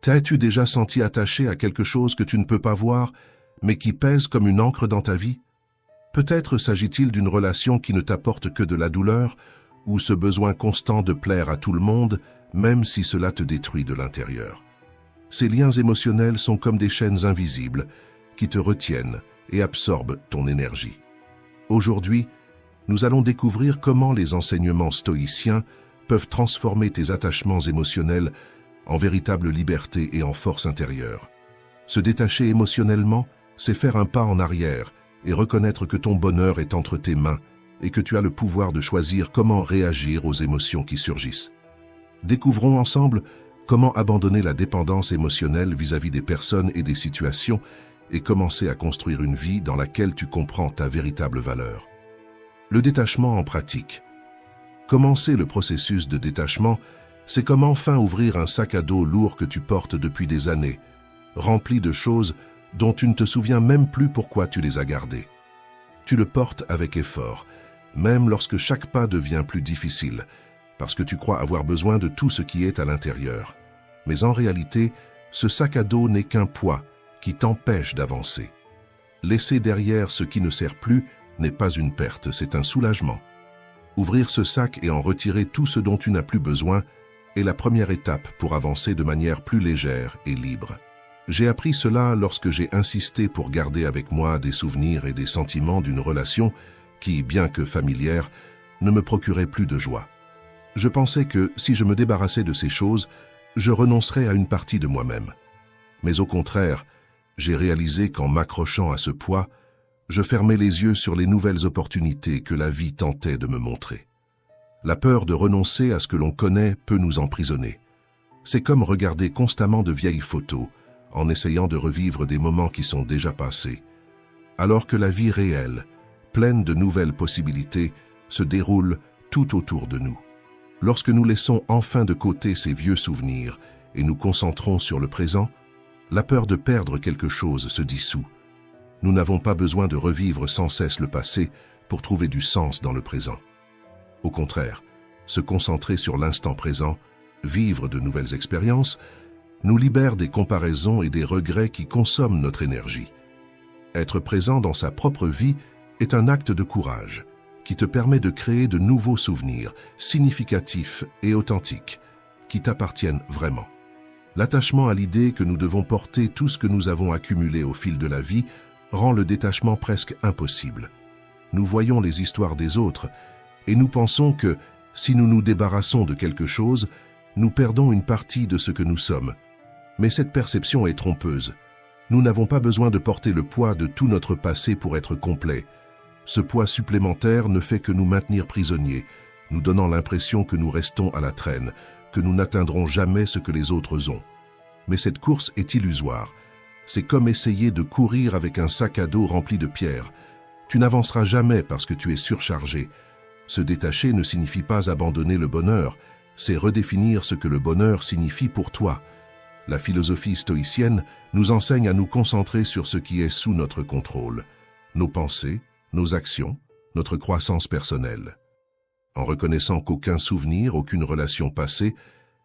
T'as-tu déjà senti attaché à quelque chose que tu ne peux pas voir, mais qui pèse comme une encre dans ta vie? Peut-être s'agit-il d'une relation qui ne t'apporte que de la douleur, ou ce besoin constant de plaire à tout le monde, même si cela te détruit de l'intérieur. Ces liens émotionnels sont comme des chaînes invisibles qui te retiennent et absorbent ton énergie. Aujourd'hui, nous allons découvrir comment les enseignements stoïciens peuvent transformer tes attachements émotionnels en véritable liberté et en force intérieure. Se détacher émotionnellement, c'est faire un pas en arrière et reconnaître que ton bonheur est entre tes mains et que tu as le pouvoir de choisir comment réagir aux émotions qui surgissent. Découvrons ensemble comment abandonner la dépendance émotionnelle vis-à-vis des personnes et des situations et commencer à construire une vie dans laquelle tu comprends ta véritable valeur. Le détachement en pratique. Commencer le processus de détachement, c'est comme enfin ouvrir un sac à dos lourd que tu portes depuis des années, rempli de choses dont tu ne te souviens même plus pourquoi tu les as gardées. Tu le portes avec effort, même lorsque chaque pas devient plus difficile, parce que tu crois avoir besoin de tout ce qui est à l'intérieur. Mais en réalité, ce sac à dos n'est qu'un poids qui t'empêche d'avancer. Laisser derrière ce qui ne sert plus n'est pas une perte, c'est un soulagement. Ouvrir ce sac et en retirer tout ce dont tu n'as plus besoin est la première étape pour avancer de manière plus légère et libre. J'ai appris cela lorsque j'ai insisté pour garder avec moi des souvenirs et des sentiments d'une relation qui, bien que familière, ne me procurait plus de joie. Je pensais que si je me débarrassais de ces choses, je renoncerais à une partie de moi-même. Mais au contraire, j'ai réalisé qu'en m'accrochant à ce poids, je fermais les yeux sur les nouvelles opportunités que la vie tentait de me montrer. La peur de renoncer à ce que l'on connaît peut nous emprisonner. C'est comme regarder constamment de vieilles photos, en essayant de revivre des moments qui sont déjà passés, alors que la vie réelle, pleine de nouvelles possibilités, se déroule tout autour de nous. Lorsque nous laissons enfin de côté ces vieux souvenirs et nous concentrons sur le présent, la peur de perdre quelque chose se dissout. Nous n'avons pas besoin de revivre sans cesse le passé pour trouver du sens dans le présent. Au contraire, se concentrer sur l'instant présent, vivre de nouvelles expériences, nous libère des comparaisons et des regrets qui consomment notre énergie. Être présent dans sa propre vie est un acte de courage qui te permet de créer de nouveaux souvenirs significatifs et authentiques qui t'appartiennent vraiment. L'attachement à l'idée que nous devons porter tout ce que nous avons accumulé au fil de la vie rend le détachement presque impossible. Nous voyons les histoires des autres et nous pensons que si nous nous débarrassons de quelque chose, nous perdons une partie de ce que nous sommes. Mais cette perception est trompeuse. Nous n'avons pas besoin de porter le poids de tout notre passé pour être complet. Ce poids supplémentaire ne fait que nous maintenir prisonniers, nous donnant l'impression que nous restons à la traîne, que nous n'atteindrons jamais ce que les autres ont. Mais cette course est illusoire. C'est comme essayer de courir avec un sac à dos rempli de pierres. Tu n'avanceras jamais parce que tu es surchargé. Se détacher ne signifie pas abandonner le bonheur, c'est redéfinir ce que le bonheur signifie pour toi. La philosophie stoïcienne nous enseigne à nous concentrer sur ce qui est sous notre contrôle, nos pensées, nos actions, notre croissance personnelle. En reconnaissant qu'aucun souvenir, aucune relation passée,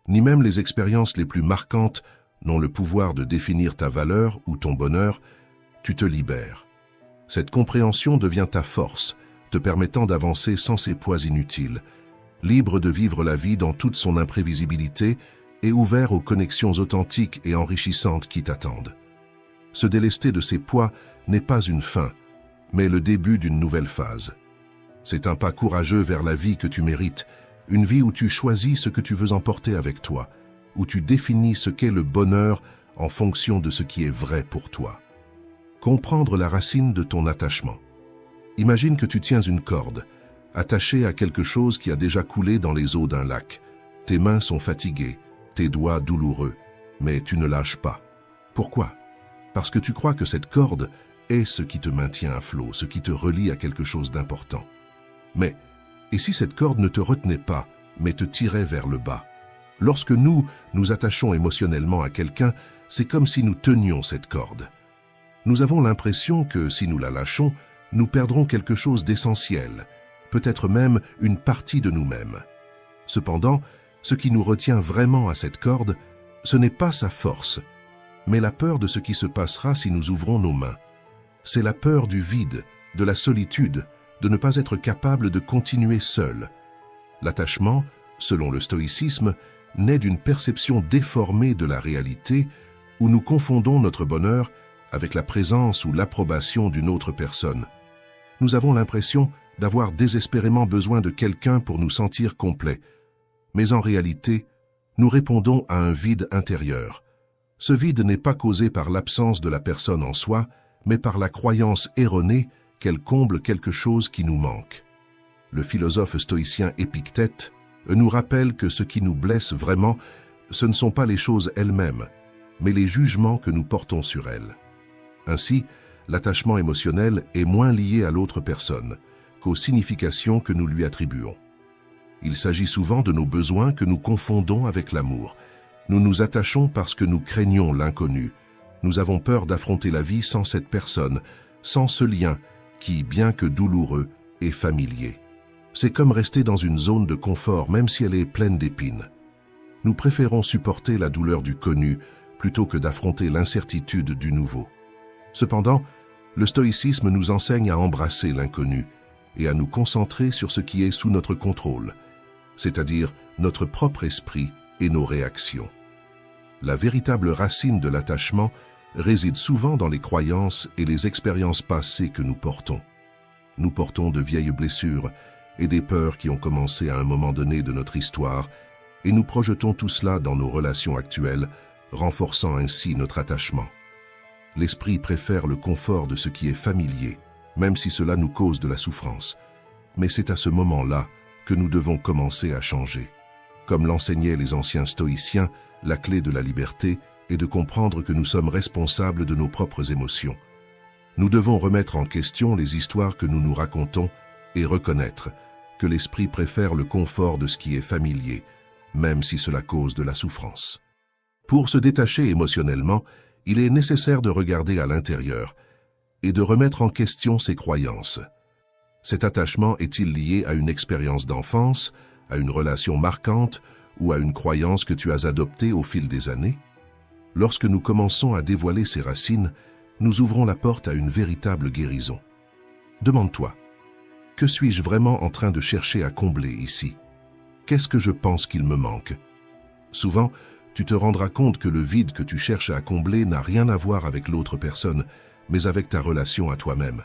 ni même les expériences les plus marquantes n'ont le pouvoir de définir ta valeur ou ton bonheur, tu te libères. Cette compréhension devient ta force, te permettant d'avancer sans ces poids inutiles, libre de vivre la vie dans toute son imprévisibilité et ouvert aux connexions authentiques et enrichissantes qui t'attendent. Se délester de ces poids n'est pas une fin, mais le début d'une nouvelle phase. C'est un pas courageux vers la vie que tu mérites, une vie où tu choisis ce que tu veux emporter avec toi, où tu définis ce qu'est le bonheur en fonction de ce qui est vrai pour toi. Comprendre la racine de ton attachement. Imagine que tu tiens une corde, attachée à quelque chose qui a déjà coulé dans les eaux d'un lac. Tes mains sont fatiguées, tes doigts douloureux, mais tu ne lâches pas. Pourquoi? Parce que tu crois que cette corde est ce qui te maintient à flot, ce qui te relie à quelque chose d'important. Mais, et si cette corde ne te retenait pas, mais te tirait vers le bas? Lorsque nous attachons émotionnellement à quelqu'un, c'est comme si nous tenions cette corde. Nous avons l'impression que si nous la lâchons, nous perdrons quelque chose d'essentiel, peut-être même une partie de nous-mêmes. Cependant, ce qui nous retient vraiment à cette corde, Ce n'est pas sa force, mais la peur de ce qui se passera si nous ouvrons nos mains. C'est la peur du vide, de la solitude, de ne pas être capable de continuer seul. L'attachement, selon le stoïcisme, naît d'une perception déformée de la réalité où nous confondons notre bonheur avec la présence ou l'approbation d'une autre personne. Nous avons l'impression d'avoir désespérément besoin de quelqu'un pour nous sentir complets. Mais en réalité, nous répondons à un vide intérieur. Ce vide n'est pas causé par l'absence de la personne en soi, mais par la croyance erronée qu'elle comble quelque chose qui nous manque. Le philosophe stoïcien Épictète nous rappelle que ce qui nous blesse vraiment, ce ne sont pas les choses elles-mêmes, mais les jugements que nous portons sur elles. Ainsi, l'attachement émotionnel est moins lié à l'autre personne qu'aux significations que nous lui attribuons. Il s'agit souvent de nos besoins que nous confondons avec l'amour. Nous nous attachons parce que nous craignons l'inconnu. Nous avons peur d'affronter la vie sans cette personne, sans ce lien qui, bien que douloureux, est familier. C'est comme rester dans une zone de confort, même si elle est pleine d'épines. Nous préférons supporter la douleur du connu plutôt que d'affronter l'incertitude du nouveau. Cependant, le stoïcisme nous enseigne à embrasser l'inconnu et à nous concentrer sur ce qui est sous notre contrôle, c'est-à-dire notre propre esprit et nos réactions. La véritable racine de l'attachement réside souvent dans les croyances et les expériences passées que nous portons. Nous portons de vieilles blessures et des peurs qui ont commencé à un moment donné de notre histoire, et nous projetons tout cela dans nos relations actuelles, renforçant ainsi notre attachement. L'esprit préfère le confort de ce qui est familier, même si cela nous cause de la souffrance. Mais c'est à ce moment-là que nous devons commencer à changer. Comme l'enseignaient les anciens stoïciens, la clé de la liberté est de comprendre que nous sommes responsables de nos propres émotions. Nous devons remettre en question les histoires que nous nous racontons et reconnaître que l'esprit préfère le confort de ce qui est familier, même si cela cause de la souffrance. Pour se détacher émotionnellement, il est nécessaire de regarder à l'intérieur et de remettre en question ses croyances. Cet attachement est-il lié à une expérience d'enfance, à une relation marquante ou à une croyance que tu as adoptée au fil des années? Lorsque nous commençons à dévoiler ces racines, nous ouvrons la porte à une véritable guérison. Demande-toi, que suis-je vraiment en train de chercher à combler ici? Qu'est-ce que je pense qu'il me manque? Souvent, tu te rendras compte que le vide que tu cherches à combler n'a rien à voir avec l'autre personne, mais avec ta relation à toi-même.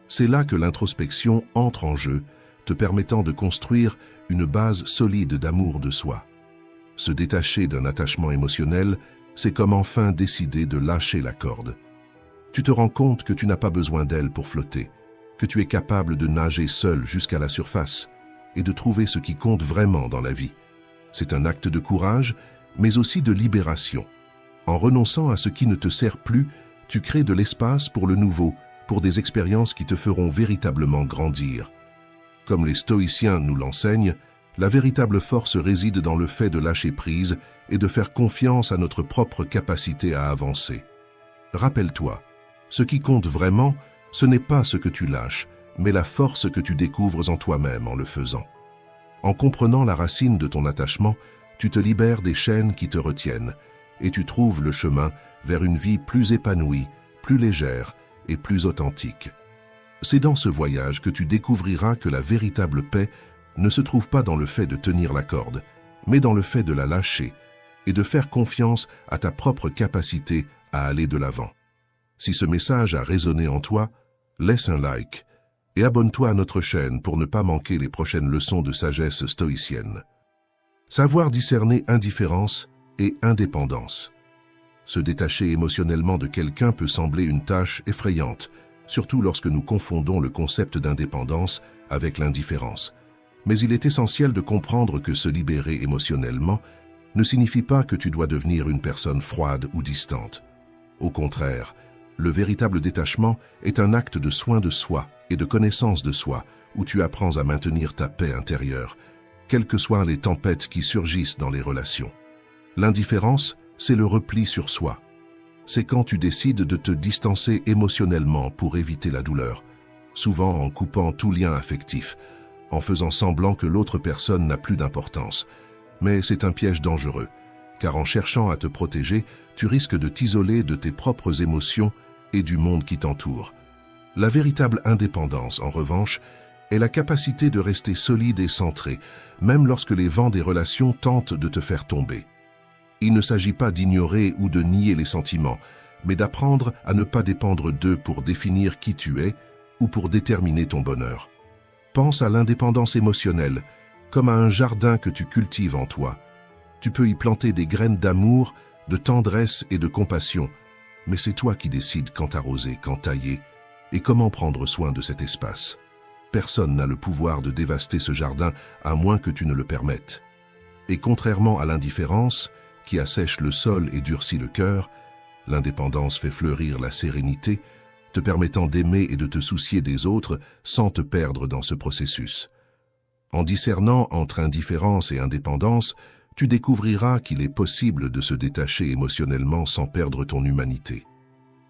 C'est là que l'introspection entre en jeu, te permettant de construire une base solide d'amour de soi. Se détacher d'un attachement émotionnel, c'est comme enfin décider de lâcher la corde. Tu te rends compte que tu n'as pas besoin d'elle pour flotter, que tu es capable de nager seul jusqu'à la surface et de trouver ce qui compte vraiment dans la vie. C'est un acte de courage, mais aussi de libération. En renonçant à ce qui ne te sert plus, tu crées de l'espace pour le nouveau, pour des expériences qui te feront véritablement grandir. Comme les stoïciens nous l'enseignent, la véritable force réside dans le fait de lâcher prise et de faire confiance à notre propre capacité à avancer. Rappelle-toi, ce qui compte vraiment, ce n'est pas ce que tu lâches, mais la force que tu découvres en toi-même en le faisant. En comprenant la racine de ton attachement, tu te libères des chaînes qui te retiennent et tu trouves le chemin vers une vie plus épanouie, plus légère et plus authentique. C'est dans ce voyage que tu découvriras que la véritable paix ne se trouve pas dans le fait de tenir la corde, mais dans le fait de la lâcher et de faire confiance à ta propre capacité à aller de l'avant. Si ce message a résonné en toi, laisse un like et abonne-toi à notre chaîne pour ne pas manquer les prochaines leçons de sagesse stoïcienne. Savoir discerner indifférence et indépendance. Se détacher émotionnellement de quelqu'un peut sembler une tâche effrayante, surtout lorsque nous confondons le concept d'indépendance avec l'indifférence. Mais il est essentiel de comprendre que se libérer émotionnellement ne signifie pas que tu dois devenir une personne froide ou distante. Au contraire, le véritable détachement est un acte de soin de soi et de connaissance de soi, où tu apprends à maintenir ta paix intérieure, quelles que soient les tempêtes qui surgissent dans les relations. L'indifférence, c'est le repli sur soi. C'est quand tu décides de te distancer émotionnellement pour éviter la douleur, souvent en coupant tout lien affectif, en faisant semblant que l'autre personne n'a plus d'importance. Mais c'est un piège dangereux, car en cherchant à te protéger, tu risques de t'isoler de tes propres émotions et du monde qui t'entoure. La véritable indépendance, en revanche, est la capacité de rester solide et centré, même lorsque les vents des relations tentent de te faire tomber. Il ne s'agit pas d'ignorer ou de nier les sentiments, mais d'apprendre à ne pas dépendre d'eux pour définir qui tu es ou pour déterminer ton bonheur. Pense à l'indépendance émotionnelle, comme à un jardin que tu cultives en toi. Tu peux y planter des graines d'amour, de tendresse et de compassion, mais c'est toi qui décides quand arroser, quand tailler et comment prendre soin de cet espace. Personne n'a le pouvoir de dévaster ce jardin à moins que tu ne le permettes. Et contrairement à l'indifférence, qui assèche le sol et durcit le cœur, l'indépendance fait fleurir la sérénité, te permettant d'aimer et de te soucier des autres sans te perdre dans ce processus. En discernant entre indifférence et indépendance, tu découvriras qu'il est possible de se détacher émotionnellement sans perdre ton humanité.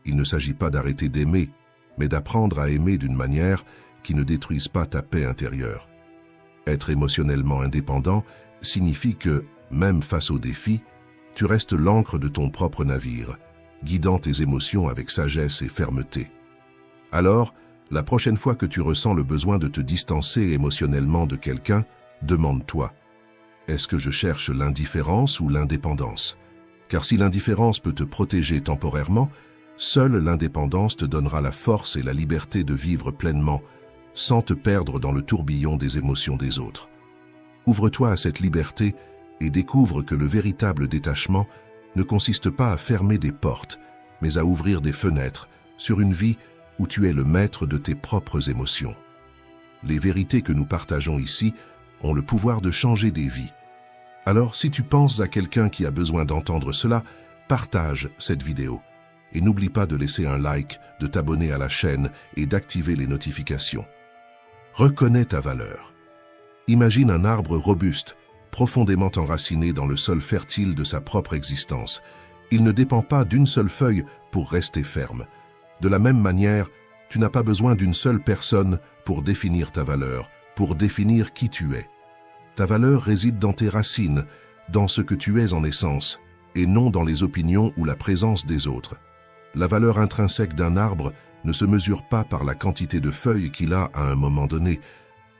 Il ne s'agit pas d'arrêter d'aimer, mais d'apprendre à aimer d'une manière qui ne détruise pas ta paix intérieure. Être émotionnellement indépendant signifie que, même face aux défis, tu restes l'ancre de ton propre navire, guidant tes émotions avec sagesse et fermeté. Alors, la prochaine fois que tu ressens le besoin de te distancer émotionnellement de quelqu'un, demande-toi, est-ce que je cherche l'indifférence ou l'indépendance? Car si l'indifférence peut te protéger temporairement, seule l'indépendance te donnera la force et la liberté de vivre pleinement, sans te perdre dans le tourbillon des émotions des autres. Ouvre-toi à cette liberté et découvre que le véritable détachement ne consiste pas à fermer des portes, mais à ouvrir des fenêtres sur une vie où tu es le maître de tes propres émotions. Les vérités que nous partageons ici ont le pouvoir de changer des vies. Alors, si tu penses à quelqu'un qui a besoin d'entendre cela, partage cette vidéo. Et n'oublie pas de laisser un like, de t'abonner à la chaîne et d'activer les notifications. Reconnais ta valeur. Imagine un arbre robuste, profondément enraciné dans le sol fertile de sa propre existence. Il ne dépend pas d'une seule feuille pour rester ferme. De la même manière, tu n'as pas besoin d'une seule personne pour définir ta valeur, pour définir qui tu es. Ta valeur réside dans tes racines, dans ce que tu es en essence, et non dans les opinions ou la présence des autres. La valeur intrinsèque d'un arbre ne se mesure pas par la quantité de feuilles qu'il a à un moment donné,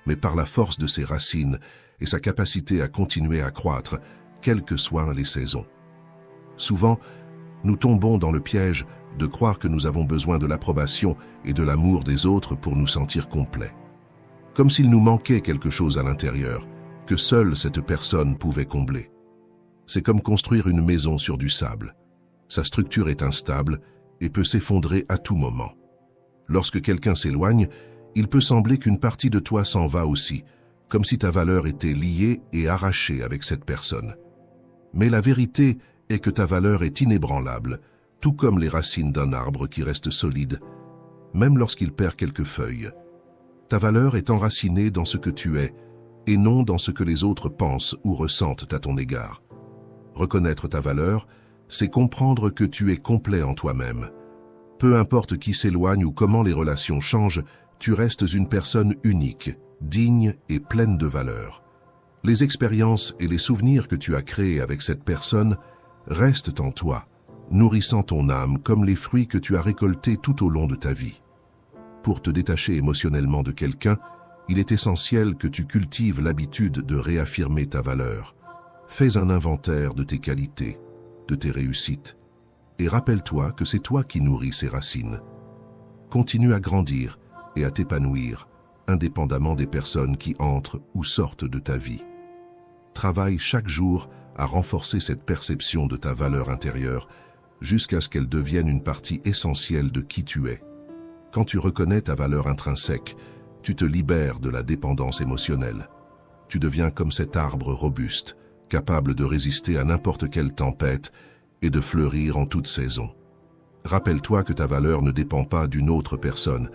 mais par la force de ses racines et sa capacité à continuer à croître, quelles que soient les saisons. Souvent, nous tombons dans le piège de croire que nous avons besoin de l'approbation et de l'amour des autres pour nous sentir complets. Comme s'il nous manquait quelque chose à l'intérieur, que seule cette personne pouvait combler. C'est comme construire une maison sur du sable. Sa structure est instable et peut s'effondrer à tout moment. Lorsque quelqu'un s'éloigne, il peut sembler qu'une partie de toi s'en va aussi, comme si ta valeur était liée et arrachée avec cette personne. Mais la vérité est que ta valeur est inébranlable, tout comme les racines d'un arbre qui reste solide, même lorsqu'il perd quelques feuilles. Ta valeur est enracinée dans ce que tu es, et non dans ce que les autres pensent ou ressentent à ton égard. Reconnaître ta valeur, c'est comprendre que tu es complet en toi-même. Peu importe qui s'éloigne ou comment les relations changent, tu restes une personne unique, digne et pleine de valeur. Les expériences et les souvenirs que tu as créés avec cette personne restent en toi, nourrissant ton âme comme les fruits que tu as récoltés tout au long de ta vie. Pour te détacher émotionnellement de quelqu'un, il est essentiel que tu cultives l'habitude de réaffirmer ta valeur. Fais un inventaire de tes qualités, de tes réussites, et rappelle-toi que c'est toi qui nourris ces racines. Continue à grandir et à t'épanouir, indépendamment des personnes qui entrent ou sortent de ta vie. Travaille chaque jour à renforcer cette perception de ta valeur intérieure jusqu'à ce qu'elle devienne une partie essentielle de qui tu es. Quand tu reconnais ta valeur intrinsèque, tu te libères de la dépendance émotionnelle. Tu deviens comme cet arbre robuste, capable de résister à n'importe quelle tempête et de fleurir en toute saison. Rappelle-toi que ta valeur ne dépend pas d'une autre personne.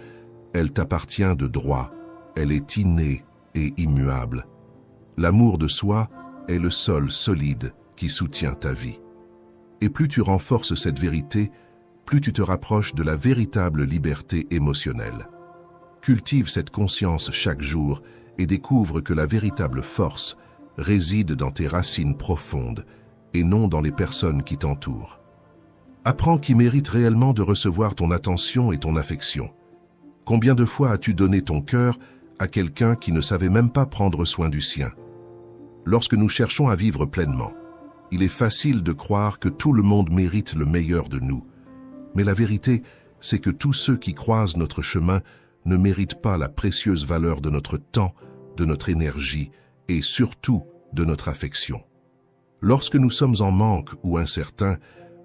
Elle t'appartient de droit. Elle est innée et immuable. L'amour de soi est le sol solide qui soutient ta vie. Et plus tu renforces cette vérité, plus tu te rapproches de la véritable liberté émotionnelle. Cultive cette conscience chaque jour et découvre que la véritable force réside dans tes racines profondes et non dans les personnes qui t'entourent. Apprends qui mérite réellement de recevoir ton attention et ton affection. Combien de fois as-tu donné ton cœur à quelqu'un qui ne savait même pas prendre soin du sien? Lorsque nous cherchons à vivre pleinement, il est facile de croire que tout le monde mérite le meilleur de nous. Mais la vérité, c'est que tous ceux qui croisent notre chemin ne méritent pas la précieuse valeur de notre temps, de notre énergie et surtout de notre affection. Lorsque nous sommes en manque ou incertains,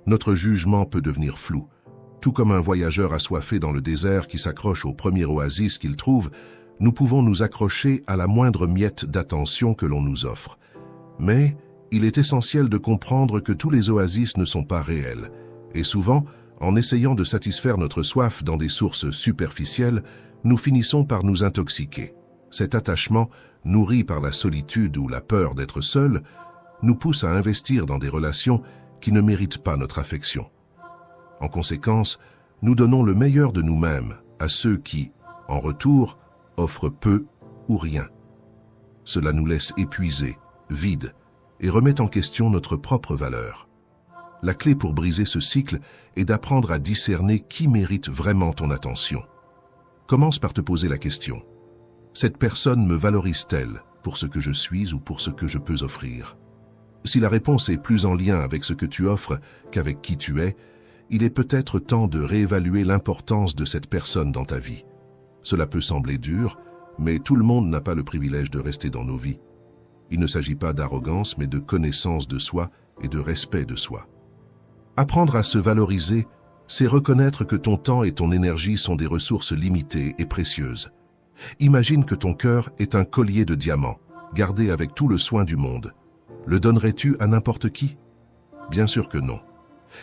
notre jugement peut devenir flou. Tout comme un voyageur assoiffé dans le désert qui s'accroche au premier oasis qu'il trouve, nous pouvons nous accrocher à la moindre miette d'attention que l'on nous offre. Mais il est essentiel de comprendre que tous les oasis ne sont pas réels. Et souvent, en essayant de satisfaire notre soif dans des sources superficielles, nous finissons par nous intoxiquer. Cet attachement, nourri par la solitude ou la peur d'être seul, nous pousse à investir dans des relations qui ne méritent pas notre affection. En conséquence, nous donnons le meilleur de nous-mêmes à ceux qui, en retour, offrent peu ou rien. Cela nous laisse épuisés, vides, et remet en question notre propre valeur. La clé pour briser ce cycle est d'apprendre à discerner qui mérite vraiment ton attention. Commence par te poser la question. Cette personne me valorise-t-elle pour ce que je suis ou pour ce que je peux offrir? Si la réponse est plus en lien avec ce que tu offres qu'avec qui tu es, il est peut-être temps de réévaluer l'importance de cette personne dans ta vie. Cela peut sembler dur, mais tout le monde n'a pas le privilège de rester dans nos vies. Il ne s'agit pas d'arrogance, mais de connaissance de soi et de respect de soi. Apprendre à se valoriser, c'est reconnaître que ton temps et ton énergie sont des ressources limitées et précieuses. Imagine que ton cœur est un collier de diamants, gardé avec tout le soin du monde. Le donnerais-tu à n'importe qui? Bien sûr que non.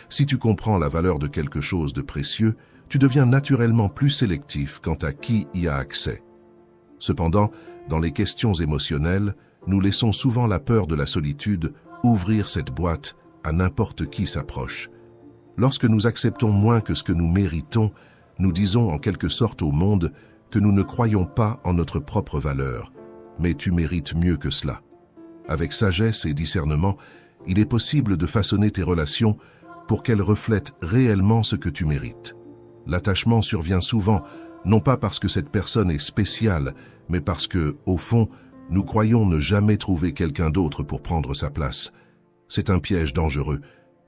Si tu comprends la valeur de quelque chose de précieux, tu deviens naturellement plus sélectif quant à qui y a accès. Cependant, dans les questions émotionnelles, nous laissons souvent la peur de la solitude ouvrir cette boîte à n'importe qui s'approche. Lorsque nous acceptons moins que ce que nous méritons, nous disons en quelque sorte au monde que nous ne croyons pas en notre propre valeur. Mais tu mérites mieux que cela. Avec sagesse et discernement, il est possible de façonner tes relations pour qu'elles reflètent réellement ce que tu mérites. L'attachement survient souvent, non pas parce que cette personne est spéciale, mais parce que, au fond, nous croyons ne jamais trouver quelqu'un d'autre pour prendre sa place. C'est un piège dangereux.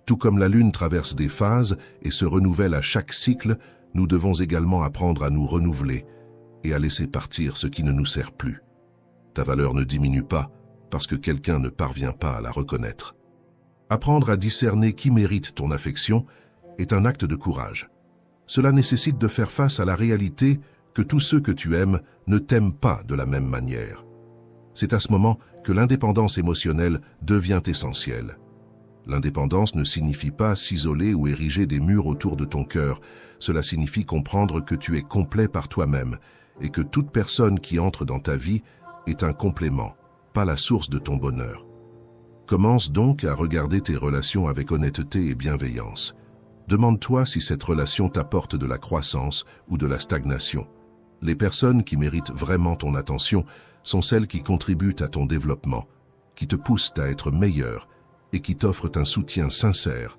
Tout comme la Lune traverse des phases et se renouvelle à chaque cycle, nous devons également apprendre à nous renouveler et à laisser partir ce qui ne nous sert plus. Ta valeur ne diminue pas parce que quelqu'un ne parvient pas à la reconnaître. Apprendre à discerner qui mérite ton affection est un acte de courage. Cela nécessite de faire face à la réalité que tous ceux que tu aimes ne t'aiment pas de la même manière. C'est à ce moment que l'indépendance émotionnelle devient essentielle. L'indépendance ne signifie pas s'isoler ou ériger des murs autour de ton cœur. Cela signifie comprendre que tu es complet par toi-même et que toute personne qui entre dans ta vie est un complément, pas la source de ton bonheur. Commence donc à regarder tes relations avec honnêteté et bienveillance. Demande-toi si cette relation t'apporte de la croissance ou de la stagnation. Les personnes qui méritent vraiment ton attention sont celles qui contribuent à ton développement, qui te poussent à être meilleur et qui t'offrent un soutien sincère,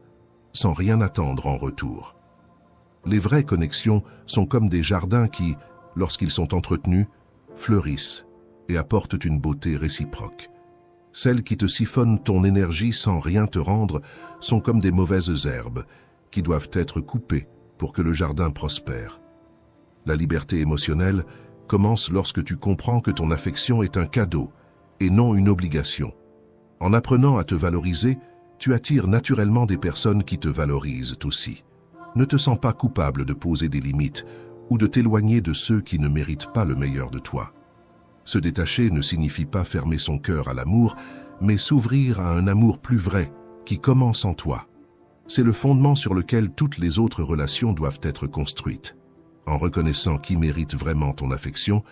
sans rien attendre en retour. Les vraies connexions sont comme des jardins qui, lorsqu'ils sont entretenus, fleurissent et apportent une beauté réciproque. Celles qui te siphonnent ton énergie sans rien te rendre sont comme des mauvaises herbes qui doivent être coupées pour que le jardin prospère. La liberté émotionnelle commence lorsque tu comprends que ton affection est un cadeau et non une obligation. En apprenant à te valoriser, tu attires naturellement des personnes qui te valorisent aussi. Ne te sens pas coupable de poser des limites ou de t'éloigner de ceux qui ne méritent pas le meilleur de toi. Se détacher ne signifie pas fermer son cœur à l'amour, mais s'ouvrir à un amour plus vrai qui commence en toi. C'est le fondement sur lequel toutes les autres relations doivent être construites. En reconnaissant qui mérite vraiment ton affection,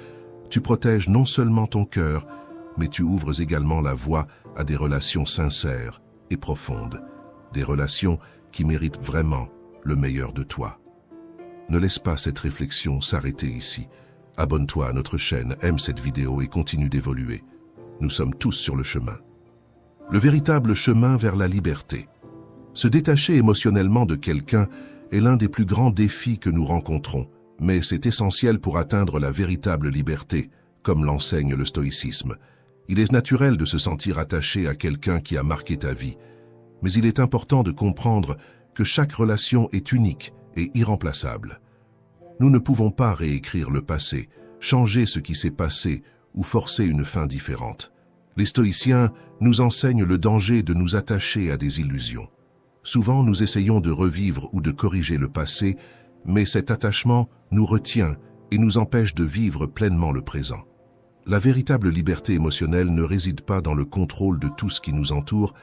tu protèges non seulement ton cœur, mais tu ouvres également la voie à des relations sincères et profondes, des relations qui méritent vraiment le meilleur de toi. Ne laisse pas cette réflexion s'arrêter ici. Abonne-toi à notre chaîne, aime cette vidéo et continue d'évoluer. Nous sommes tous sur le chemin. Le véritable chemin vers la liberté. Se détacher émotionnellement de quelqu'un est l'un des plus grands défis que nous rencontrons, mais c'est essentiel pour atteindre la véritable liberté, comme l'enseigne le stoïcisme. Il est naturel de se sentir attaché à quelqu'un qui a marqué ta vie, mais il est important de comprendre que chaque relation est unique et irremplaçable. Nous ne pouvons pas réécrire le passé, changer ce qui s'est passé ou forcer une fin différente. Les stoïciens nous enseignent le danger de nous attacher à des illusions. Souvent, nous essayons de revivre ou de corriger le passé, mais cet attachement nous retient et nous empêche de vivre pleinement le présent. La véritable liberté émotionnelle ne réside pas dans le contrôle de tout ce qui nous entoure,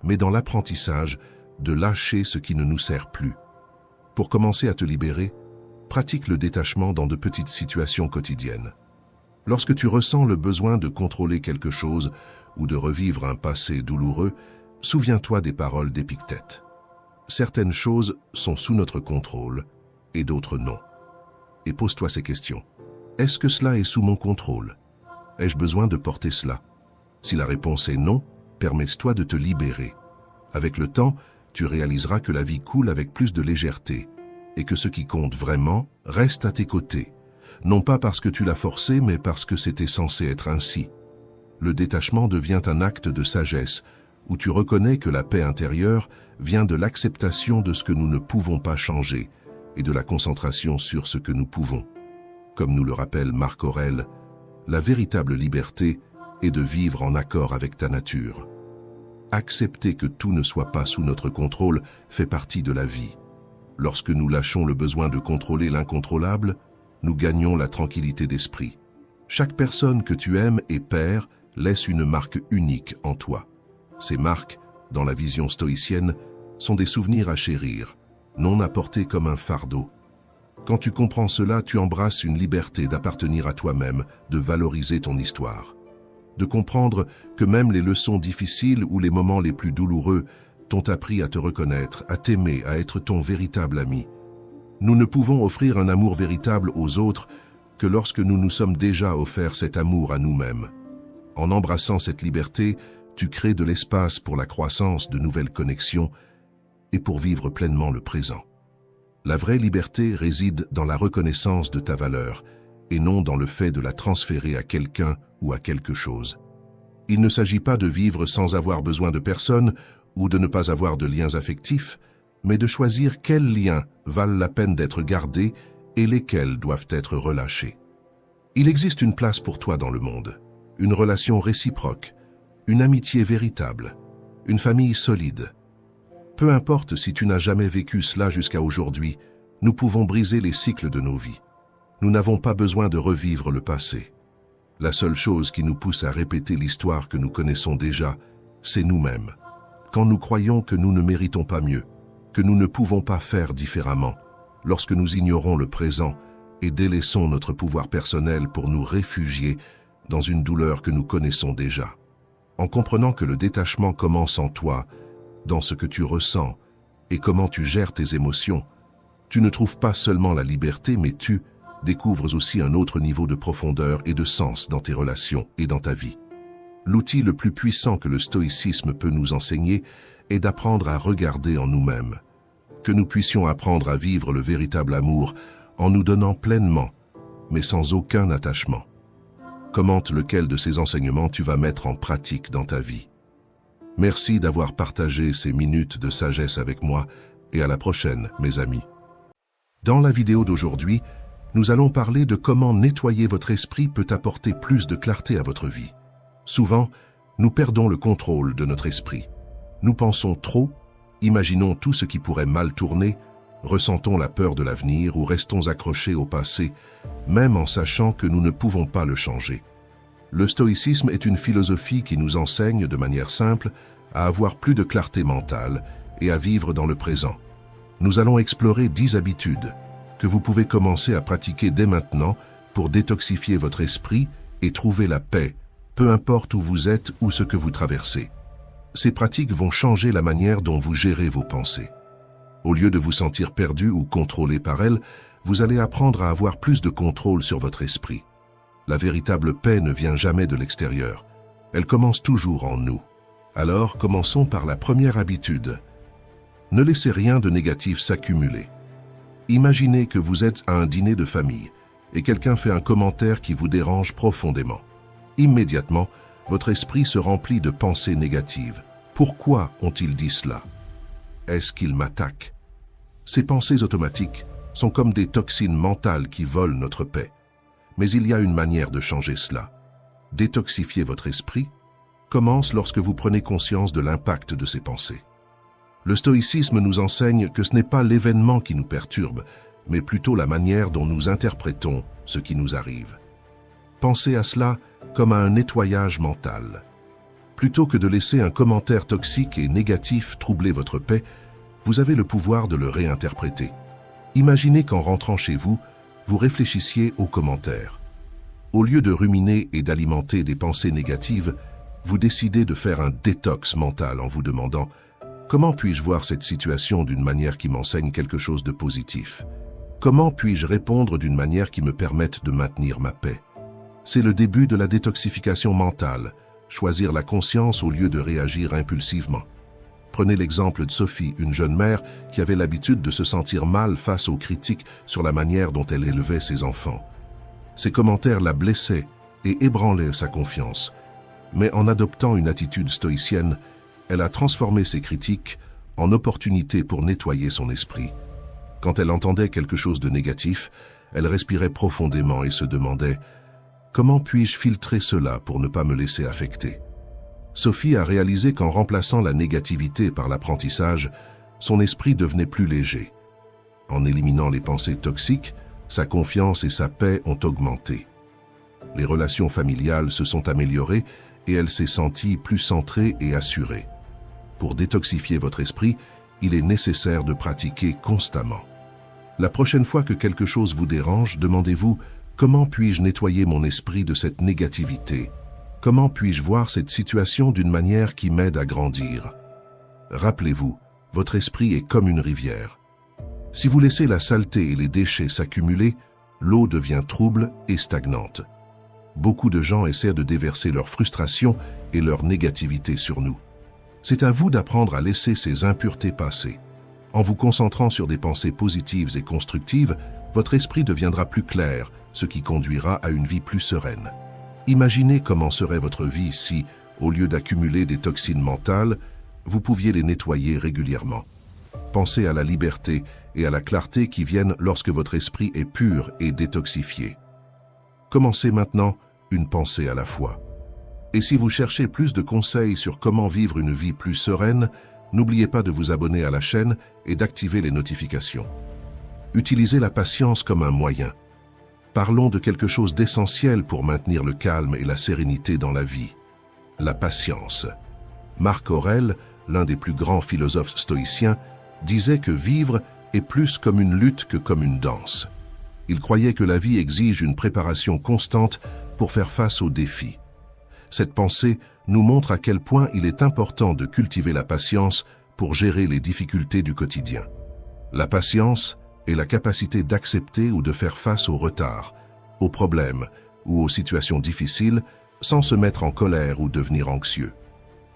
mais dans l'apprentissage de lâcher ce qui ne nous sert plus. Pour commencer à te libérer, pratique le détachement dans de petites situations quotidiennes. Lorsque tu ressens le besoin de contrôler quelque chose ou de revivre un passé douloureux, souviens-toi des paroles d'Épictète. Certaines choses sont sous notre contrôle et d'autres non. Et pose-toi ces questions. Est-ce que cela est sous mon contrôle? Ai-je besoin de porter cela? Si la réponse est non, permets-toi de te libérer. Avec le temps, tu réaliseras que la vie coule avec plus de légèreté et que ce qui compte vraiment reste à tes côtés. Non pas parce que tu l'as forcé, mais parce que c'était censé être ainsi. Le détachement devient un acte de sagesse, où tu reconnais que la paix intérieure vient de l'acceptation de ce que nous ne pouvons pas changer et de la concentration sur ce que nous pouvons. Comme nous le rappelle Marc Aurèle, la véritable liberté est de vivre en accord avec ta nature. Accepter que tout ne soit pas sous notre contrôle fait partie de la vie. Lorsque nous lâchons le besoin de contrôler l'incontrôlable, nous gagnons la tranquillité d'esprit. Chaque personne que tu aimes et perds laisse une marque unique en toi. Ces marques, dans la vision stoïcienne, sont des souvenirs à chérir, non à porter comme un fardeau. Quand tu comprends cela, tu embrasses une liberté d'appartenir à toi-même, de valoriser ton histoire. De comprendre que même les leçons difficiles ou les moments les plus douloureux t'ont appris à te reconnaître, à t'aimer, à être ton véritable ami. Nous ne pouvons offrir un amour véritable aux autres que lorsque nous nous sommes déjà offert cet amour à nous-mêmes. En embrassant cette liberté, tu crées de l'espace pour la croissance de nouvelles connexions et pour vivre pleinement le présent. La vraie liberté réside dans la reconnaissance de ta valeur et non dans le fait de la transférer à quelqu'un ou à quelque chose. Il ne s'agit pas de vivre sans avoir besoin de personne ou de ne pas avoir de liens affectifs, mais de choisir quels liens valent la peine d'être gardés et lesquels doivent être relâchés. Il existe une place pour toi dans le monde, une relation réciproque, une amitié véritable, une famille solide. Peu importe si tu n'as jamais vécu cela jusqu'à aujourd'hui, nous pouvons briser les cycles de nos vies. Nous n'avons pas besoin de revivre le passé. La seule chose qui nous pousse à répéter l'histoire que nous connaissons déjà, c'est nous-mêmes. Quand nous croyons que nous ne méritons pas mieux, que nous ne pouvons pas faire différemment, lorsque nous ignorons le présent et délaissons notre pouvoir personnel pour nous réfugier dans une douleur que nous connaissons déjà. En comprenant que le détachement commence en toi, dans ce que tu ressens et comment tu gères tes émotions, tu ne trouves pas seulement la liberté, mais tu découvres aussi un autre niveau de profondeur et de sens dans tes relations et dans ta vie. L'outil le plus puissant que le stoïcisme peut nous enseigner est d'apprendre à regarder en nous-mêmes, que nous puissions apprendre à vivre le véritable amour en nous donnant pleinement, mais sans aucun attachement. Commente lequel de ces enseignements tu vas mettre en pratique dans ta vie. Merci d'avoir partagé ces minutes de sagesse avec moi et à la prochaine, mes amis. Dans la vidéo d'aujourd'hui, nous allons parler de comment nettoyer votre esprit peut apporter plus de clarté à votre vie. Souvent, nous perdons le contrôle de notre esprit. Nous pensons trop, imaginons tout ce qui pourrait mal tourner, ressentons la peur de l'avenir ou restons accrochés au passé, même en sachant que nous ne pouvons pas le changer. Le stoïcisme est une philosophie qui nous enseigne de manière simple à avoir plus de clarté mentale et à vivre dans le présent. Nous allons explorer 10 habitudes que vous pouvez commencer à pratiquer dès maintenant pour détoxifier votre esprit et trouver la paix, peu importe où vous êtes ou ce que vous traversez. Ces pratiques vont changer la manière dont vous gérez vos pensées. Au lieu de vous sentir perdu ou contrôlé par elles, vous allez apprendre à avoir plus de contrôle sur votre esprit. La véritable paix ne vient jamais de l'extérieur. Elle commence toujours en nous. Alors, commençons par la première habitude. Ne laissez rien de négatif s'accumuler. Imaginez que vous êtes à un dîner de famille et quelqu'un fait un commentaire qui vous dérange profondément. Immédiatement, votre esprit se remplit de pensées négatives. Pourquoi ont-ils dit cela? Est-ce qu'ils m'attaquent? Ces pensées automatiques sont comme des toxines mentales qui volent notre paix. Mais il y a une manière de changer cela. Détoxifier votre esprit commence lorsque vous prenez conscience de l'impact de ces pensées. Le stoïcisme nous enseigne que ce n'est pas l'événement qui nous perturbe, mais plutôt la manière dont nous interprétons ce qui nous arrive. Pensez à cela comme à un nettoyage mental. Plutôt que de laisser un commentaire toxique et négatif troubler votre paix, vous avez le pouvoir de le réinterpréter. Imaginez qu'en rentrant chez vous, vous réfléchissiez aux commentaires. Au lieu de ruminer et d'alimenter des pensées négatives, vous décidez de faire un détox mental en vous demandant « Comment puis-je voir cette situation d'une manière qui m'enseigne quelque chose de positif? Comment puis-je répondre d'une manière qui me permette de maintenir ma paix ?» C'est le début de la détoxification mentale, choisir la conscience au lieu de réagir impulsivement. Prenez l'exemple de Sophie, une jeune mère qui avait l'habitude de se sentir mal face aux critiques sur la manière dont elle élevait ses enfants. Ces commentaires la blessaient et ébranlaient sa confiance. Mais en adoptant une attitude stoïcienne, elle a transformé ces critiques en opportunités pour nettoyer son esprit. Quand elle entendait quelque chose de négatif, elle respirait profondément et se demandait « Comment puis-je filtrer cela pour ne pas me laisser affecter ?» Sophie a réalisé qu'en remplaçant la négativité par l'apprentissage, son esprit devenait plus léger. En éliminant les pensées toxiques, sa confiance et sa paix ont augmenté. Les relations familiales se sont améliorées et elle s'est sentie plus centrée et assurée. Pour détoxifier votre esprit, il est nécessaire de pratiquer constamment. La prochaine fois que quelque chose vous dérange, demandez-vous « Comment puis-je nettoyer mon esprit de cette négativité ? Comment puis-je voir cette situation d'une manière qui m'aide à grandir ?» Rappelez-vous, votre esprit est comme une rivière. Si vous laissez la saleté et les déchets s'accumuler, l'eau devient trouble et stagnante. Beaucoup de gens essaient de déverser leur frustration et leur négativité sur nous. C'est à vous d'apprendre à laisser ces impuretés passer. En vous concentrant sur des pensées positives et constructives, votre esprit deviendra plus clair, ce qui conduira à une vie plus sereine. Imaginez comment serait votre vie si, au lieu d'accumuler des toxines mentales, vous pouviez les nettoyer régulièrement. Pensez à la liberté et à la clarté qui viennent lorsque votre esprit est pur et détoxifié. Commencez maintenant une pensée à la fois. Et si vous cherchez plus de conseils sur comment vivre une vie plus sereine, n'oubliez pas de vous abonner à la chaîne et d'activer les notifications. Utilisez la patience comme un moyen. Parlons de quelque chose d'essentiel pour maintenir le calme et la sérénité dans la vie. La patience. Marc Aurèle, l'un des plus grands philosophes stoïciens, disait que vivre est plus comme une lutte que comme une danse. Il croyait que la vie exige une préparation constante pour faire face aux défis. Cette pensée nous montre à quel point il est important de cultiver la patience pour gérer les difficultés du quotidien. La patience est la capacité d'accepter ou de faire face aux retards, aux problèmes ou aux situations difficiles sans se mettre en colère ou devenir anxieux.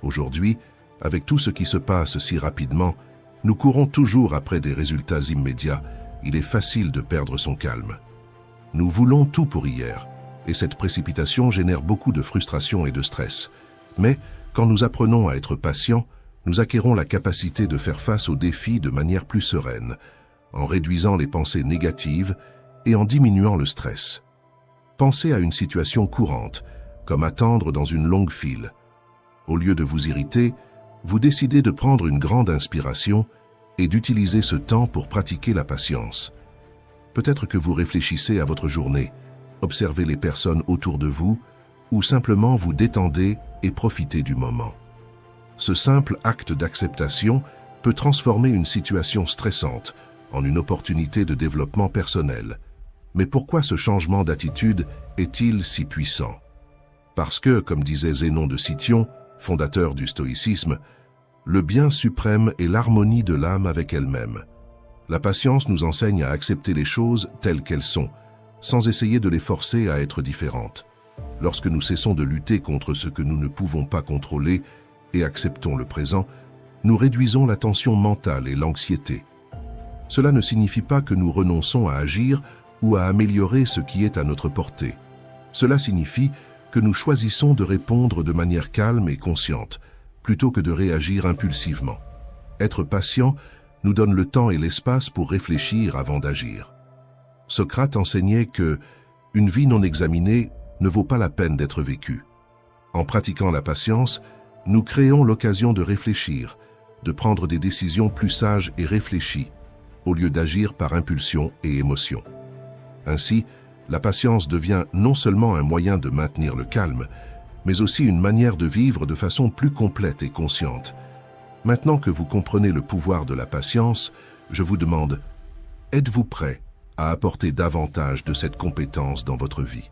Aujourd'hui, avec tout ce qui se passe si rapidement, nous courons toujours après des résultats immédiats. Il est facile de perdre son calme. Nous voulons tout pour hier, et cette précipitation génère beaucoup de frustration et de stress. Mais, quand nous apprenons à être patients, nous acquérons la capacité de faire face aux défis de manière plus sereine, en réduisant les pensées négatives et en diminuant le stress. Pensez à une situation courante, comme attendre dans une longue file. Au lieu de vous irriter, vous décidez de prendre une grande inspiration et d'utiliser ce temps pour pratiquer la patience. Peut-être que vous réfléchissez à votre journée, observez les personnes autour de vous, ou simplement vous détendez et profitez du moment. Ce simple acte d'acceptation peut transformer une situation stressante en une opportunité de développement personnel. Mais pourquoi ce changement d'attitude est-il si puissant? Parce que, comme disait Zénon de Cityon, fondateur du stoïcisme, le bien suprême est l'harmonie de l'âme avec elle-même. La patience nous enseigne à accepter les choses telles qu'elles sont, sans essayer de les forcer à être différentes. Lorsque nous cessons de lutter contre ce que nous ne pouvons pas contrôler, et acceptons le présent, nous réduisons la tension mentale et l'anxiété. Cela ne signifie pas que nous renonçons à agir ou à améliorer ce qui est à notre portée. Cela signifie que nous choisissons de répondre de manière calme et consciente, plutôt que de réagir impulsivement. Être patient nous donne le temps et l'espace pour réfléchir avant d'agir. Socrate enseignait que une vie non examinée ne vaut pas la peine d'être vécue. En pratiquant la patience, nous créons l'occasion de réfléchir, de prendre des décisions plus sages et réfléchies, au lieu d'agir par impulsion et émotion. Ainsi, la patience devient non seulement un moyen de maintenir le calme, mais aussi une manière de vivre de façon plus complète et consciente. Maintenant que vous comprenez le pouvoir de la patience, je vous demande, êtes-vous prêt à apporter davantage de cette compétence dans votre vie?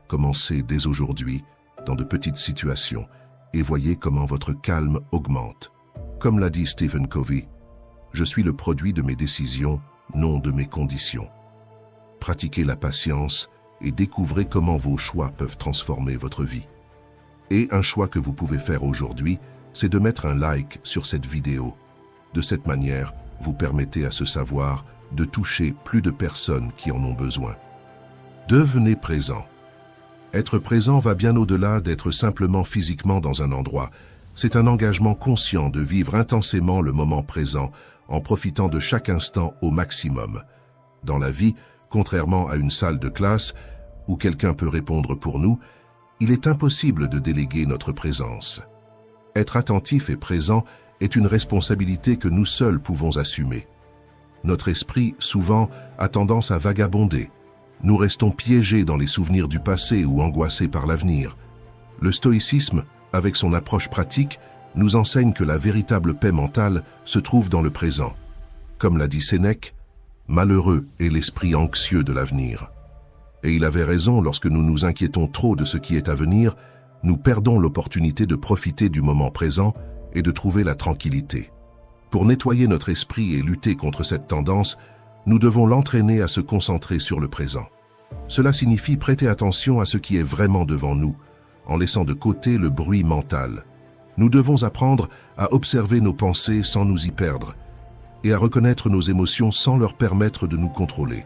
Commencez dès aujourd'hui, dans de petites situations, et voyez comment votre calme augmente. Comme l'a dit Stephen Covey, « Je suis le produit de mes décisions, non de mes conditions. » Pratiquez la patience et découvrez comment vos choix peuvent transformer votre vie. Et un choix que vous pouvez faire aujourd'hui, c'est de mettre un like sur cette vidéo. De cette manière, vous permettez à ce savoir de toucher plus de personnes qui en ont besoin. Devenez présent. Être présent va bien au-delà d'être simplement physiquement dans un endroit. C'est un engagement conscient de vivre intensément le moment présent en profitant de chaque instant au maximum. Dans la vie, contrairement à une salle de classe où quelqu'un peut répondre pour nous, il est impossible de déléguer notre présence. Être attentif et présent est une responsabilité que nous seuls pouvons assumer. Notre esprit, souvent, a tendance à vagabonder. Nous restons piégés dans les souvenirs du passé ou angoissés par l'avenir. Le stoïcisme, avec son approche pratique, nous enseigne que la véritable paix mentale se trouve dans le présent. Comme l'a dit Sénèque, « Malheureux est l'esprit anxieux de l'avenir ». Et il avait raison, lorsque nous nous inquiétons trop de ce qui est à venir, nous perdons l'opportunité de profiter du moment présent et de trouver la tranquillité. Pour nettoyer notre esprit et lutter contre cette tendance, nous devons l'entraîner à se concentrer sur le présent. Cela signifie prêter attention à ce qui est vraiment devant nous, en laissant de côté le bruit mental. Nous devons apprendre à observer nos pensées sans nous y perdre et à reconnaître nos émotions sans leur permettre de nous contrôler.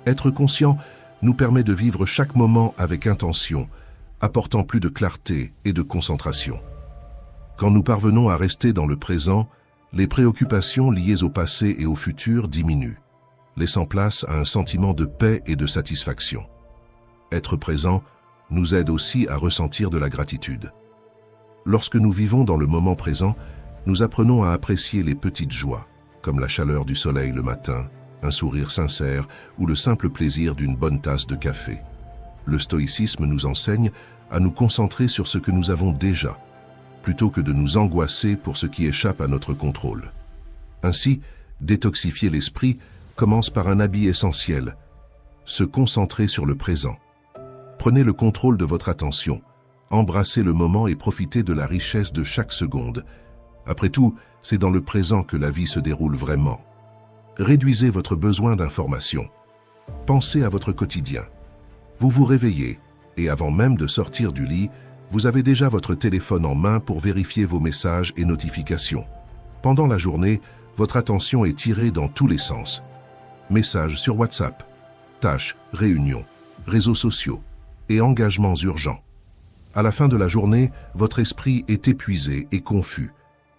Être conscient nous permet de vivre chaque moment avec intention, apportant plus de clarté et de concentration. Quand nous parvenons à rester dans le présent, les préoccupations liées au passé et au futur diminuent, laissant place à un sentiment de paix et de satisfaction. Être présent nous aide aussi à ressentir de la gratitude. Lorsque nous vivons dans le moment présent, nous apprenons à apprécier les petites joies, comme la chaleur du soleil le matin, un sourire sincère ou le simple plaisir d'une bonne tasse de café. Le stoïcisme nous enseigne à nous concentrer sur ce que nous avons déjà, plutôt que de nous angoisser pour ce qui échappe à notre contrôle. Ainsi, détoxifier l'esprit commence par un habit essentiel, se concentrer sur le présent. Prenez le contrôle de votre attention, embrassez le moment et profitez de la richesse de chaque seconde. Après tout, c'est dans le présent que la vie se déroule vraiment. Réduisez votre besoin d'information. Pensez à votre quotidien. Vous vous réveillez, et avant même de sortir du lit, vous avez déjà votre téléphone en main pour vérifier vos messages et notifications. Pendant la journée, votre attention est tirée dans tous les sens. Messages sur WhatsApp, tâches, réunions, réseaux sociaux et engagements urgents. À la fin de la journée, votre esprit est épuisé et confus,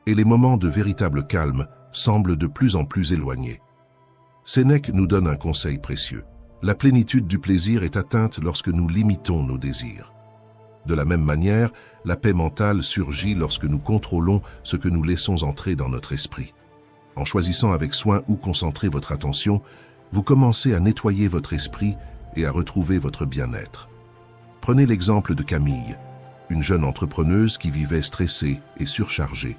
et les moments de véritable calme semblent de plus en plus éloignés. Sénèque nous donne un conseil précieux. La plénitude du plaisir est atteinte lorsque nous limitons nos désirs. De la même manière, la paix mentale surgit lorsque nous contrôlons ce que nous laissons entrer dans notre esprit. En choisissant avec soin où concentrer votre attention, vous commencez à nettoyer votre esprit et à retrouver votre bien-être. Prenez l'exemple de Camille, une jeune entrepreneuse qui vivait stressée et surchargée.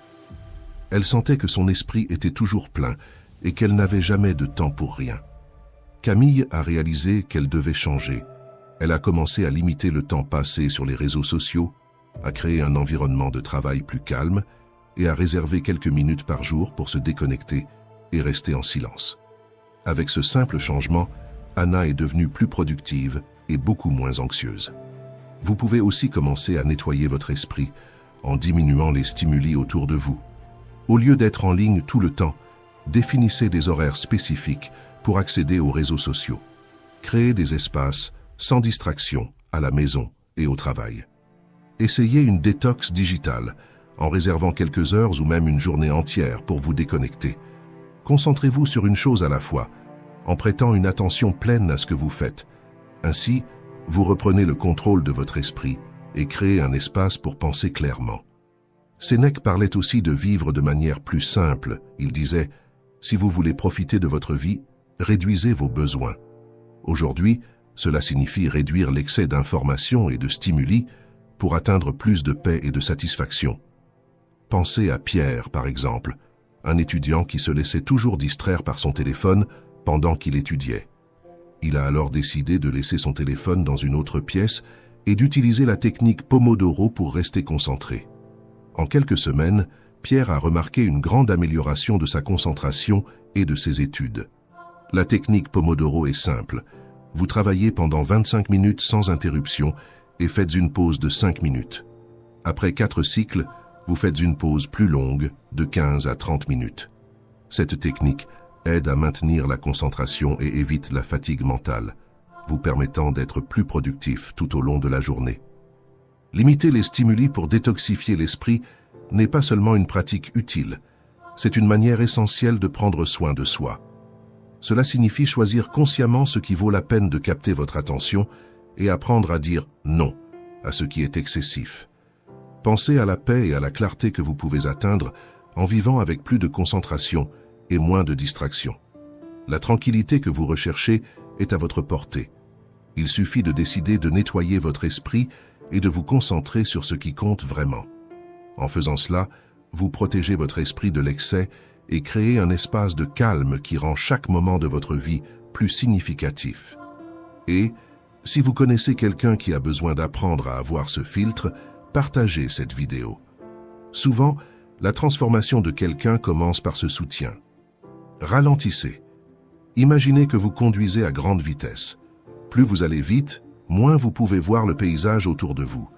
Elle sentait que son esprit était toujours plein et qu'elle n'avait jamais de temps pour rien. Camille a réalisé qu'elle devait changer. Elle a commencé à limiter le temps passé sur les réseaux sociaux, à créer un environnement de travail plus calme et à réserver quelques minutes par jour pour se déconnecter et rester en silence. Avec ce simple changement, Anna est devenue plus productive et beaucoup moins anxieuse. Vous pouvez aussi commencer à nettoyer votre esprit en diminuant les stimuli autour de vous. Au lieu d'être en ligne tout le temps, définissez des horaires spécifiques pour accéder aux réseaux sociaux. Créez des espaces sans distraction à la maison et au travail. Essayez une détox digitale en réservant quelques heures ou même une journée entière pour vous déconnecter. Concentrez-vous sur une chose à la fois, en prêtant une attention pleine à ce que vous faites. Ainsi, vous reprenez le contrôle de votre esprit et créez un espace pour penser clairement. Sénèque parlait aussi de vivre de manière plus simple. Il disait « Si vous voulez profiter de votre vie, réduisez vos besoins ». Aujourd'hui, cela signifie réduire l'excès d'informations et de stimuli pour atteindre plus de paix et de satisfaction. Pensez à Pierre, par exemple, un étudiant qui se laissait toujours distraire par son téléphone pendant qu'il étudiait. Il a alors décidé de laisser son téléphone dans une autre pièce et d'utiliser la technique Pomodoro pour rester concentré. En quelques semaines, Pierre a remarqué une grande amélioration de sa concentration et de ses études. La technique Pomodoro est simple. Vous travaillez pendant 25 minutes sans interruption et faites une pause de 5 minutes. Après 4 cycles, vous faites une pause plus longue de 15 à 30 minutes. Cette technique aide à maintenir la concentration et évite la fatigue mentale, vous permettant d'être plus productif tout au long de la journée. Limiter les stimuli pour détoxifier l'esprit n'est pas seulement une pratique utile, c'est une manière essentielle de prendre soin de soi. Cela signifie choisir consciemment ce qui vaut la peine de capter votre attention et apprendre à dire non à ce qui est excessif. Pensez à la paix et à la clarté que vous pouvez atteindre en vivant avec plus de concentration et moins de distraction. La tranquillité que vous recherchez est à votre portée. Il suffit de décider de nettoyer votre esprit et de vous concentrer sur ce qui compte vraiment. En faisant cela, vous protégez votre esprit de l'excès et créez un espace de calme qui rend chaque moment de votre vie plus significatif. Et, si vous connaissez quelqu'un qui a besoin d'apprendre à avoir ce filtre, partagez cette vidéo. Souvent, la transformation de quelqu'un commence par ce soutien. Ralentissez. Imaginez que vous conduisez à grande vitesse. Plus vous allez vite, moins vous pouvez voir le paysage autour de vous.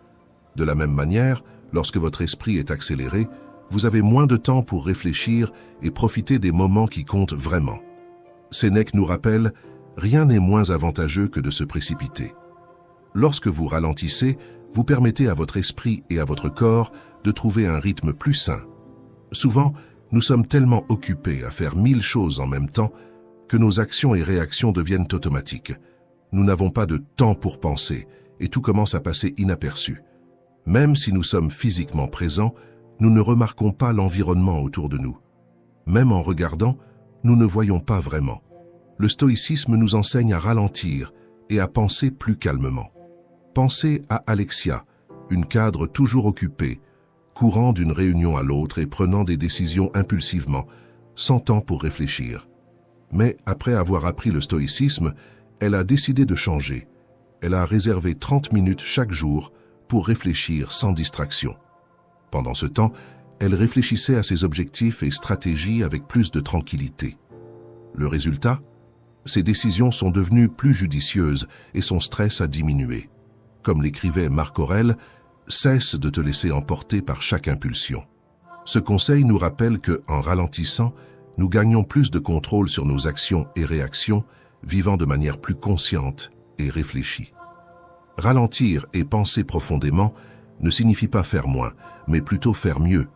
De la même manière, lorsque votre esprit est accéléré, vous avez moins de temps pour réfléchir et profiter des moments qui comptent vraiment. Sénèque nous rappelle, rien n'est moins avantageux que de se précipiter. Lorsque vous ralentissez, vous permettez à votre esprit et à votre corps de trouver un rythme plus sain. Souvent, nous sommes tellement occupés à faire 1000 choses en même temps que nos actions et réactions deviennent automatiques. Nous n'avons pas de temps pour penser et tout commence à passer inaperçu. Même si nous sommes physiquement présents, nous ne remarquons pas l'environnement autour de nous. Même en regardant, nous ne voyons pas vraiment. Le stoïcisme nous enseigne à ralentir et à penser plus calmement. Pensez à Alexia, une cadre toujours occupée, courant d'une réunion à l'autre et prenant des décisions impulsivement, sans temps pour réfléchir. Mais après avoir appris le stoïcisme, elle a décidé de changer. Elle a réservé 30 minutes chaque jour pour réfléchir sans distraction. Pendant ce temps, elle réfléchissait à ses objectifs et stratégies avec plus de tranquillité. Le résultat ? Ses décisions sont devenues plus judicieuses et son stress a diminué. Comme l'écrivait Marc Aurèle, « Cesse de te laisser emporter par chaque impulsion ». Ce conseil nous rappelle que, en ralentissant, nous gagnons plus de contrôle sur nos actions et réactions, vivant de manière plus consciente et réfléchie. Ralentir et penser profondément ne signifie pas faire moins, mais plutôt faire mieux.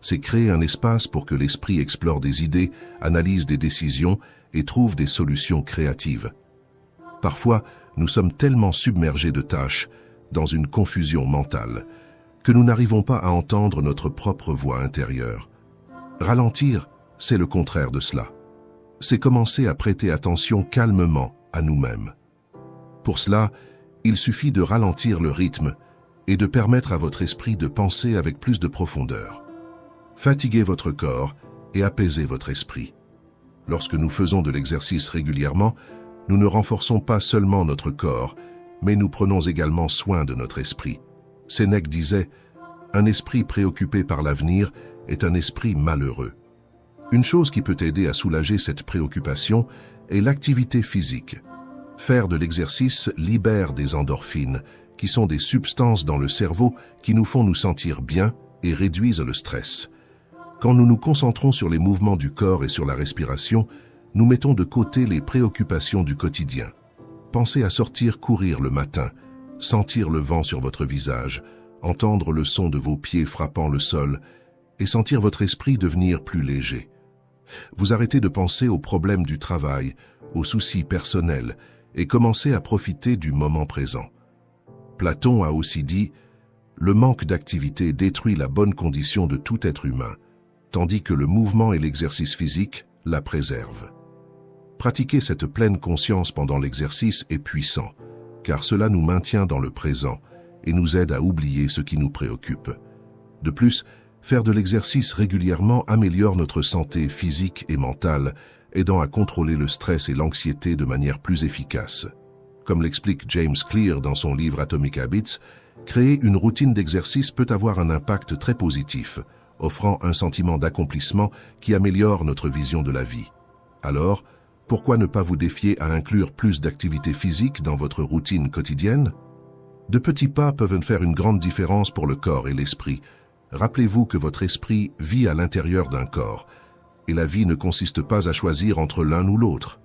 C'est créer un espace pour que l'esprit explore des idées, analyse des décisions et trouve des solutions créatives. Parfois, nous sommes tellement submergés de tâches, dans une confusion mentale, que nous n'arrivons pas à entendre notre propre voix intérieure. Ralentir, c'est le contraire de cela. C'est commencer à prêter attention calmement à nous-mêmes. Pour cela, il suffit de ralentir le rythme et de permettre à votre esprit de penser avec plus de profondeur. Fatiguez votre corps et apaisez votre esprit. Lorsque nous faisons de l'exercice régulièrement, nous ne renforçons pas seulement notre corps, mais nous prenons également soin de notre esprit. Sénèque disait « Un esprit préoccupé par l'avenir est un esprit malheureux ». Une chose qui peut aider à soulager cette préoccupation est l'activité physique. Faire de l'exercice libère des endorphines, qui sont des substances dans le cerveau qui nous font nous sentir bien et réduisent le stress. Quand nous nous concentrons sur les mouvements du corps et sur la respiration, nous mettons de côté les préoccupations du quotidien. Pensez à sortir courir le matin, sentir le vent sur votre visage, entendre le son de vos pieds frappant le sol et sentir votre esprit devenir plus léger. Vous arrêtez de penser aux problèmes du travail, aux soucis personnels et commencez à profiter du moment présent. Platon a aussi dit « Le manque d'activité détruit la bonne condition de tout être humain, tandis que le mouvement et l'exercice physique la préservent. » Pratiquer cette pleine conscience pendant l'exercice est puissant, car cela nous maintient dans le présent et nous aide à oublier ce qui nous préoccupe. De plus, faire de l'exercice régulièrement améliore notre santé physique et mentale, aidant à contrôler le stress et l'anxiété de manière plus efficace. Comme l'explique James Clear dans son livre Atomic Habits, créer une routine d'exercice peut avoir un impact très positif, offrant un sentiment d'accomplissement qui améliore notre vision de la vie. Alors, pourquoi ne pas vous défier à inclure plus d'activité physique dans votre routine quotidienne? De petits pas peuvent faire une grande différence pour le corps et l'esprit. Rappelez-vous que votre esprit vit à l'intérieur d'un corps, et la vie ne consiste pas à choisir entre l'un ou l'autre.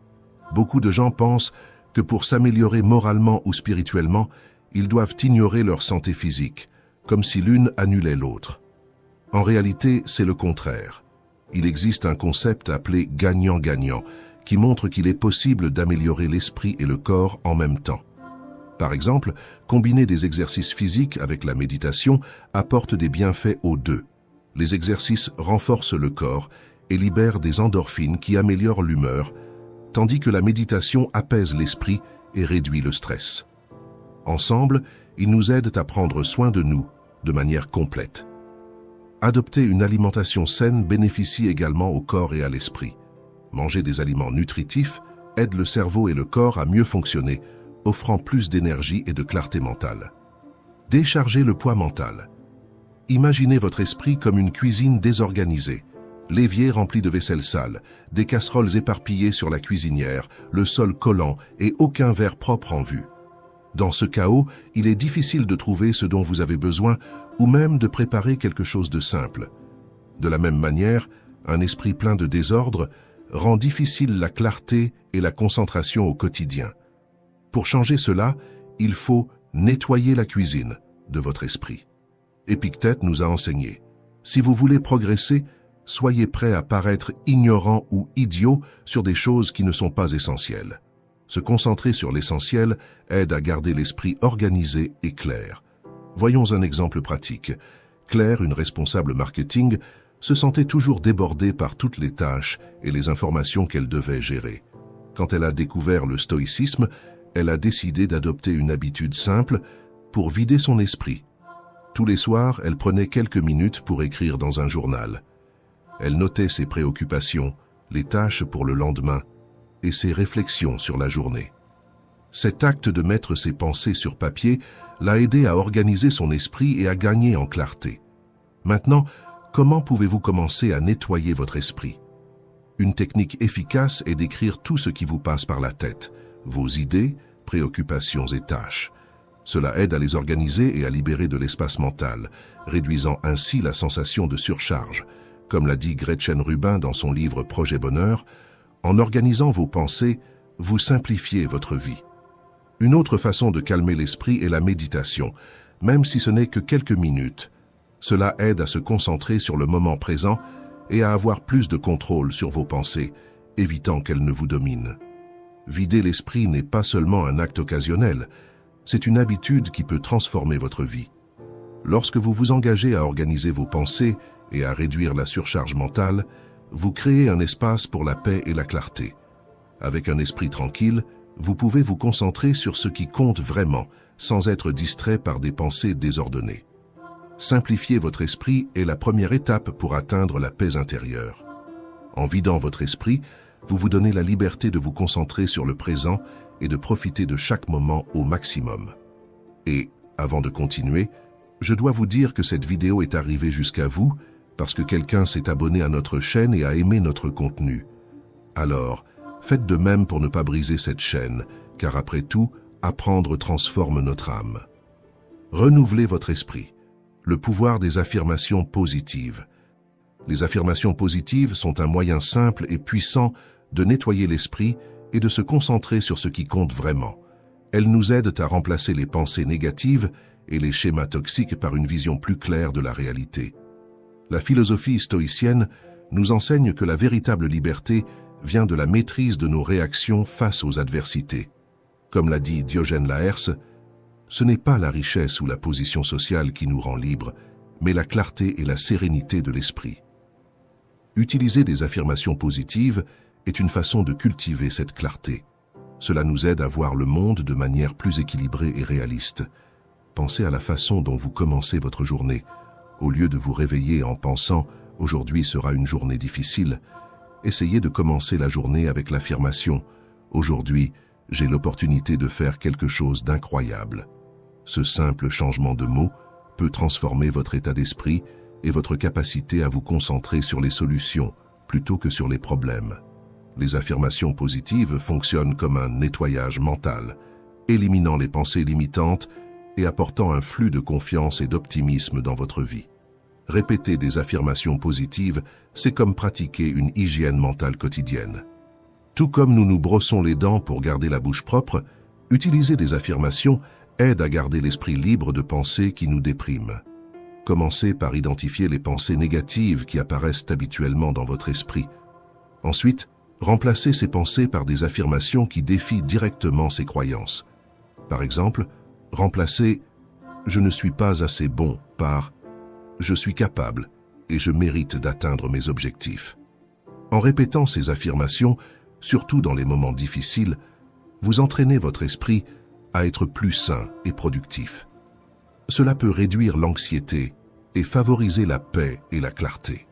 Beaucoup de gens pensent que pour s'améliorer moralement ou spirituellement, ils doivent ignorer leur santé physique, comme si l'une annulait l'autre. En réalité, c'est le contraire. Il existe un concept appelé « gagnant-gagnant », qui montre qu'il est possible d'améliorer l'esprit et le corps en même temps. Par exemple, combiner des exercices physiques avec la méditation apporte des bienfaits aux deux. Les exercices renforcent le corps et libèrent des endorphines qui améliorent l'humeur, tandis que la méditation apaise l'esprit et réduit le stress. Ensemble, ils nous aident à prendre soin de nous de manière complète. Adopter une alimentation saine bénéficie également au corps et à l'esprit. Manger des aliments nutritifs aide le cerveau et le corps à mieux fonctionner, offrant plus d'énergie et de clarté mentale. Déchargez le poids mental. Imaginez votre esprit comme une cuisine désorganisée. L'évier rempli de vaisselle sale, des casseroles éparpillées sur la cuisinière, le sol collant et aucun verre propre en vue. Dans ce chaos, il est difficile de trouver ce dont vous avez besoin ou même de préparer quelque chose de simple. De la même manière, un esprit plein de désordre rend difficile la clarté et la concentration au quotidien. Pour changer cela, il faut nettoyer la cuisine de votre esprit. Épictète nous a enseigné, si vous voulez progresser, soyez prêt à paraître ignorant ou idiot sur des choses qui ne sont pas essentielles. Se concentrer sur l'essentiel aide à garder l'esprit organisé et clair. Voyons un exemple pratique. Claire, une responsable marketing, se sentait toujours débordée par toutes les tâches et les informations qu'elle devait gérer. Quand elle a découvert le stoïcisme, elle a décidé d'adopter une habitude simple pour vider son esprit. Tous les soirs, elle prenait quelques minutes pour écrire dans un journal. Elle notait ses préoccupations, les tâches pour le lendemain et ses réflexions sur la journée. Cet acte de mettre ses pensées sur papier l'a aidé à organiser son esprit et à gagner en clarté. Maintenant, comment pouvez-vous commencer à nettoyer votre esprit? Une technique efficace est d'écrire tout ce qui vous passe par la tête, vos idées, préoccupations et tâches. Cela aide à les organiser et à libérer de l'espace mental, réduisant ainsi la sensation de surcharge. Comme l'a dit Gretchen Rubin dans son livre Projet Bonheur, en organisant vos pensées, vous simplifiez votre vie. Une autre façon de calmer l'esprit est la méditation, même si ce n'est que quelques minutes. Cela aide à se concentrer sur le moment présent et à avoir plus de contrôle sur vos pensées, évitant qu'elles ne vous dominent. Vider l'esprit n'est pas seulement un acte occasionnel, c'est une habitude qui peut transformer votre vie. Lorsque vous vous engagez à organiser vos pensées et à réduire la surcharge mentale, vous créez un espace pour la paix et la clarté. Avec un esprit tranquille, vous pouvez vous concentrer sur ce qui compte vraiment, sans être distrait par des pensées désordonnées. Simplifier votre esprit est la première étape pour atteindre la paix intérieure. En vidant votre esprit, vous vous donnez la liberté de vous concentrer sur le présent et de profiter de chaque moment au maximum. Et, avant de continuer, je dois vous dire que cette vidéo est arrivée jusqu'à vous parce que quelqu'un s'est abonné à notre chaîne et a aimé notre contenu. Alors, faites de même pour ne pas briser cette chaîne, car après tout, apprendre transforme notre âme. Renouvelez votre esprit. le pouvoir des affirmations positives. Les affirmations positives sont un moyen simple et puissant de nettoyer l'esprit et de se concentrer sur ce qui compte vraiment. Elles nous aident à remplacer les pensées négatives et les schémas toxiques par une vision plus claire de la réalité. La philosophie stoïcienne nous enseigne que la véritable liberté vient de la maîtrise de nos réactions face aux adversités. Comme l'a dit Diogène Laërce, ce n'est pas la richesse ou la position sociale qui nous rend libres, mais la clarté et la sérénité de l'esprit. Utiliser des affirmations positives est une façon de cultiver cette clarté. Cela nous aide à voir le monde de manière plus équilibrée et réaliste. Pensez à la façon dont vous commencez votre journée. Au lieu de vous réveiller en pensant « aujourd'hui sera une journée difficile », essayez de commencer la journée avec l'affirmation « aujourd'hui, j'ai l'opportunité de faire quelque chose d'incroyable ». Ce simple changement de mots peut transformer votre état d'esprit et votre capacité à vous concentrer sur les solutions plutôt que sur les problèmes. Les affirmations positives fonctionnent comme un nettoyage mental, éliminant les pensées limitantes et apportant un flux de confiance et d'optimisme dans votre vie. Répéter des affirmations positives, c'est comme pratiquer une hygiène mentale quotidienne. Tout comme nous nous brossons les dents pour garder la bouche propre, utiliser des affirmations aide à garder l'esprit libre de pensées qui nous dépriment. Commencez par identifier les pensées négatives qui apparaissent habituellement dans votre esprit. Ensuite, remplacez ces pensées par des affirmations qui défient directement ces croyances. Par exemple, remplacez « je ne suis pas assez bon » par « je suis capable et je mérite d'atteindre mes objectifs ». En répétant ces affirmations, surtout dans les moments difficiles, vous entraînez votre esprit à être plus sain et productif. Cela peut réduire l'anxiété et favoriser la paix et la clarté.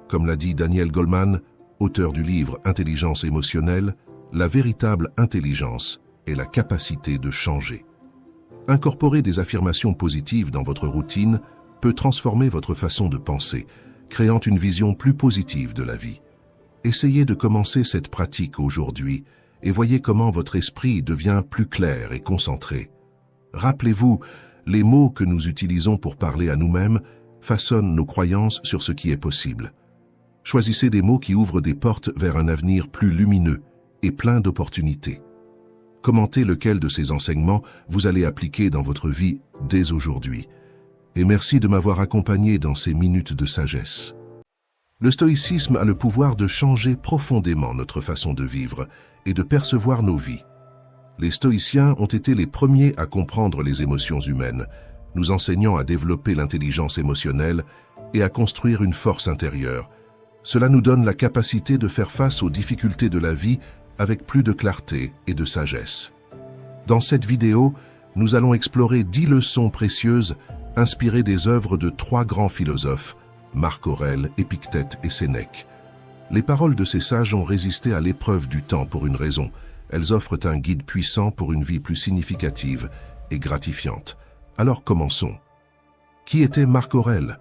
Comme l'a dit Daniel Goleman, auteur du livre Intelligence émotionnelle, la véritable intelligence est la capacité de changer. Incorporer des affirmations positives dans votre routine peut transformer votre façon de penser, créant une vision plus positive de la vie. Essayez de commencer cette pratique aujourd'hui et voyez comment votre esprit devient plus clair et concentré. Rappelez-vous, les mots que nous utilisons pour parler à nous-mêmes façonnent nos croyances sur ce qui est possible. Choisissez des mots qui ouvrent des portes vers un avenir plus lumineux et plein d'opportunités. Commentez lequel de ces enseignements vous allez appliquer dans votre vie dès aujourd'hui. Et merci de m'avoir accompagné dans ces minutes de sagesse. Le stoïcisme a le pouvoir de changer profondément notre façon de vivre et de percevoir nos vies. Les stoïciens ont été les premiers à comprendre les émotions humaines, nous enseignant à développer l'intelligence émotionnelle et à construire une force intérieure. Cela nous donne la capacité de faire face aux difficultés de la vie avec plus de clarté et de sagesse. Dans cette vidéo, nous allons explorer 10 leçons précieuses inspirées des œuvres de 3 grands philosophes, Marc Aurèle, Épictète et Sénèque. Les paroles de ces sages ont résisté à l'épreuve du temps pour une raison. Elles offrent un guide puissant pour une vie plus significative et gratifiante. Alors commençons. Qui était Marc Aurèle?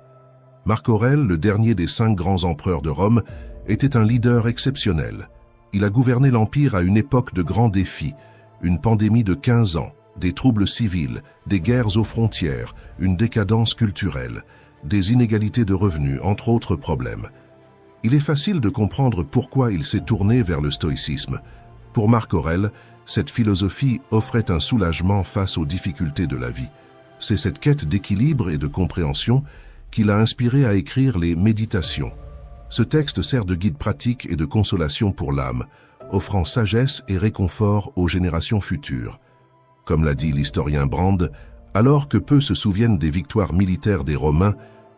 Marc Aurèle, le dernier des 5 grands empereurs de Rome, était un leader exceptionnel. Il a gouverné l'Empire à une époque de grands défis, une pandémie de 15 ans, des troubles civils, des guerres aux frontières, une décadence culturelle, des inégalités de revenus, entre autres problèmes. Il est facile de comprendre pourquoi il s'est tourné vers le stoïcisme. Pour Marc Aurèle, cette philosophie offrait un soulagement face aux difficultés de la vie. C'est cette quête d'équilibre et de compréhension qui l'a inspiré à écrire les Méditations. Ce texte sert de guide pratique et de consolation pour l'âme, offrant sagesse et réconfort aux générations futures. Comme l'a dit l'historien Brand, alors que peu se souviennent des victoires militaires des Romains,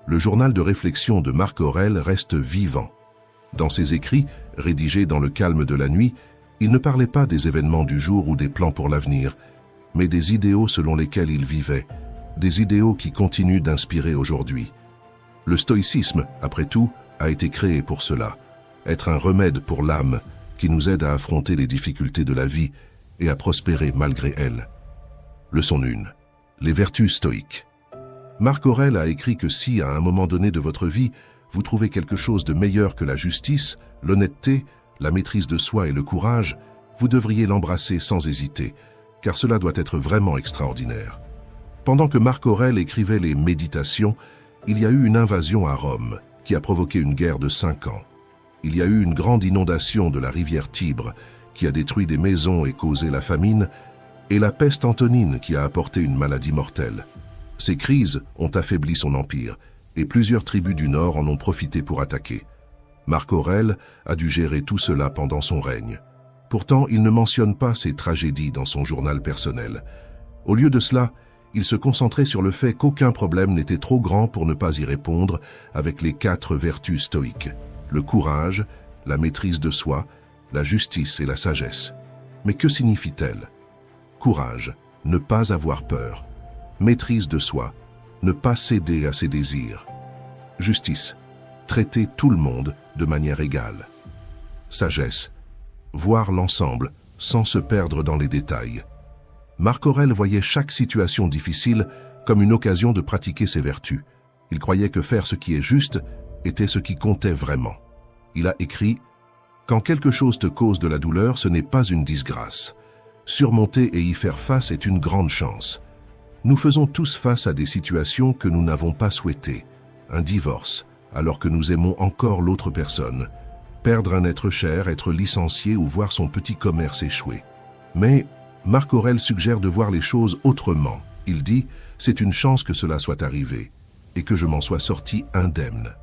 le journal de réflexion de Marc Aurèle reste vivant. Dans ses écrits, rédigés dans le calme de la nuit, il ne parlait pas des événements du jour ou des plans pour l'avenir, mais des idéaux selon lesquels il vivait, des idéaux qui continuent d'inspirer aujourd'hui. Le stoïcisme, après tout, a été créé pour cela, être un remède pour l'âme qui nous aide à affronter les difficultés de la vie et à prospérer malgré elles. Leçon 1. Les vertus stoïques. Marc Aurèle a écrit que si, à un moment donné de votre vie, vous trouvez quelque chose de meilleur que la justice, l'honnêteté, la maîtrise de soi et le courage, vous devriez l'embrasser sans hésiter, car cela doit être vraiment extraordinaire. Pendant que Marc Aurèle écrivait les Méditations, il y a eu une invasion à Rome qui a provoqué une guerre de 5 ans. Il y a eu une grande inondation de la rivière Tibre qui a détruit des maisons et causé la famine, et la peste antonine qui a apporté une maladie mortelle. Ces crises ont affaibli son empire, et plusieurs tribus du Nord en ont profité pour attaquer. Marc Aurèle a dû gérer tout cela pendant son règne. Pourtant, il ne mentionne pas ces tragédies dans son journal personnel. Au lieu de cela, il se concentrait sur le fait qu'aucun problème n'était trop grand pour ne pas y répondre avec les 4 vertus stoïques: le courage, la maîtrise de soi, la justice et la sagesse. Mais que signifie-t-elle? Courage, ne pas avoir peur. Maîtrise de soi, ne pas céder à ses désirs. Justice, traiter tout le monde de manière égale. Sagesse, voir l'ensemble sans se perdre dans les détails. Marc Aurèle voyait chaque situation difficile comme une occasion de pratiquer ses vertus. Il croyait que faire ce qui est juste était ce qui comptait vraiment. Il a écrit « Quand quelque chose te cause de la douleur, ce n'est pas une disgrâce. Surmonter et y faire face est une grande chance. Nous faisons tous face à des situations que nous n'avons pas souhaitées. Un divorce, alors que nous aimons encore l'autre personne. Perdre un être cher, être licencié ou voir son petit commerce échouer. Mais Marc Aurèle suggère de voir les choses autrement. Il dit « C'est une chance que cela soit arrivé et que je m'en sois sorti indemne.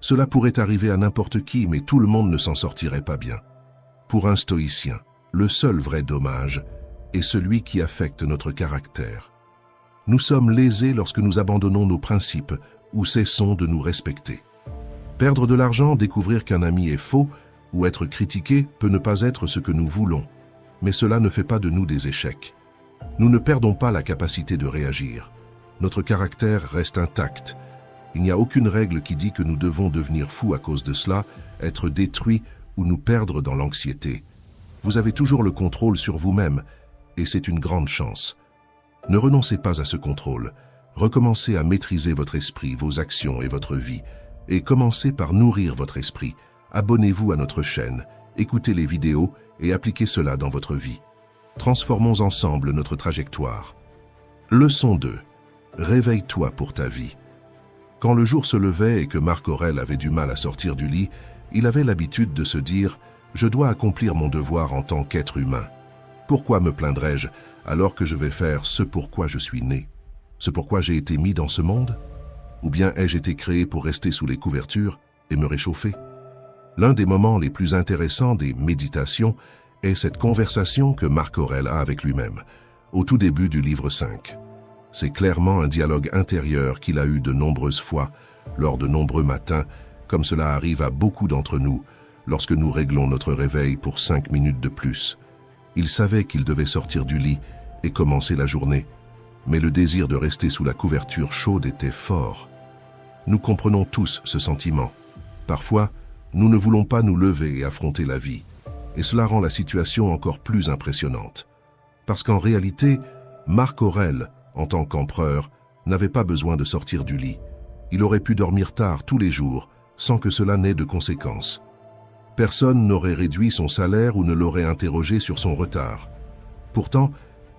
Cela pourrait arriver à n'importe qui, mais tout le monde ne s'en sortirait pas bien. » Pour un stoïcien, le seul vrai dommage est celui qui affecte notre caractère. Nous sommes lésés lorsque nous abandonnons nos principes ou cessons de nous respecter. Perdre de l'argent, découvrir qu'un ami est faux ou être critiqué peut ne pas être ce que nous voulons, mais cela ne fait pas de nous des échecs. Nous ne perdons pas la capacité de réagir. Notre caractère reste intact. Il n'y a aucune règle qui dit que nous devons devenir fous à cause de cela, être détruits ou nous perdre dans l'anxiété. Vous avez toujours le contrôle sur vous-même, et c'est une grande chance. Ne renoncez pas à ce contrôle. Recommencez à maîtriser votre esprit, vos actions et votre vie, et commencez par nourrir votre esprit. Abonnez-vous à notre chaîne, écoutez les vidéos et appliquez cela dans votre vie. Transformons ensemble notre trajectoire. Leçon 2. Réveille-toi pour ta vie. Quand le jour se levait et que Marc Aurèle avait du mal à sortir du lit, il avait l'habitude de se dire « Je dois accomplir mon devoir en tant qu'être humain. Pourquoi me plaindrais-je alors que je vais faire ce pourquoi je suis né? Ce pourquoi j'ai été mis dans ce monde? Ou bien ai-je été créé pour rester sous les couvertures et me réchauffer ?» L'un des moments les plus intéressants des méditations est cette conversation que Marc Aurèle a avec lui-même, au tout début du livre 5. C'est clairement un dialogue intérieur qu'il a eu de nombreuses fois, lors de nombreux matins, comme cela arrive à beaucoup d'entre nous, lorsque nous réglons notre réveil pour 5 minutes de plus. Il savait qu'il devait sortir du lit et commencer la journée, mais le désir de rester sous la couverture chaude était fort. Nous comprenons tous ce sentiment. Parfois, nous ne voulons pas nous lever et affronter la vie, et cela rend la situation encore plus impressionnante. Parce qu'en réalité, Marc Aurèle, en tant qu'empereur, n'avait pas besoin de sortir du lit. Il aurait pu dormir tard tous les jours, sans que cela n'ait de conséquences. Personne n'aurait réduit son salaire ou ne l'aurait interrogé sur son retard. Pourtant,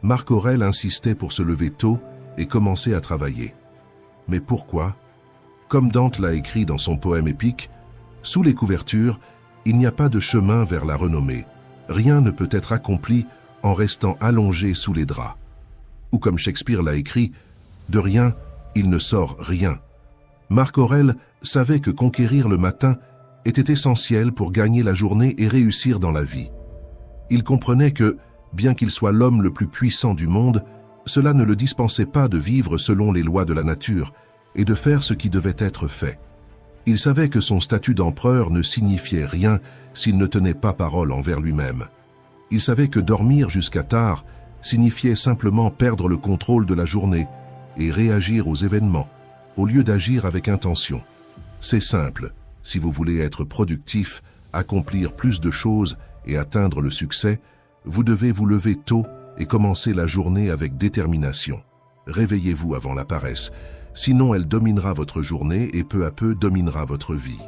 Marc Aurèle insistait pour se lever tôt et commencer à travailler. Mais pourquoi? Comme Dante l'a écrit dans son poème épique, « Sous les couvertures, il n'y a pas de chemin vers la renommée. Rien ne peut être accompli en restant allongé sous les draps. » Ou comme Shakespeare l'a écrit, « De rien, il ne sort rien. » Marc Aurèle savait que conquérir le matin était essentiel pour gagner la journée et réussir dans la vie. Il comprenait que, bien qu'il soit l'homme le plus puissant du monde, cela ne le dispensait pas de vivre selon les lois de la nature et de faire ce qui devait être fait. Il savait que son statut d'empereur ne signifiait rien s'il ne tenait pas parole envers lui-même. Il savait que dormir jusqu'à tard signifiait simplement perdre le contrôle de la journée et réagir aux événements, au lieu d'agir avec intention. C'est simple, si vous voulez être productif, accomplir plus de choses et atteindre le succès, vous devez vous lever tôt et commencer la journée avec détermination. Réveillez-vous avant la paresse, sinon elle dominera votre journée et peu à peu dominera votre vie.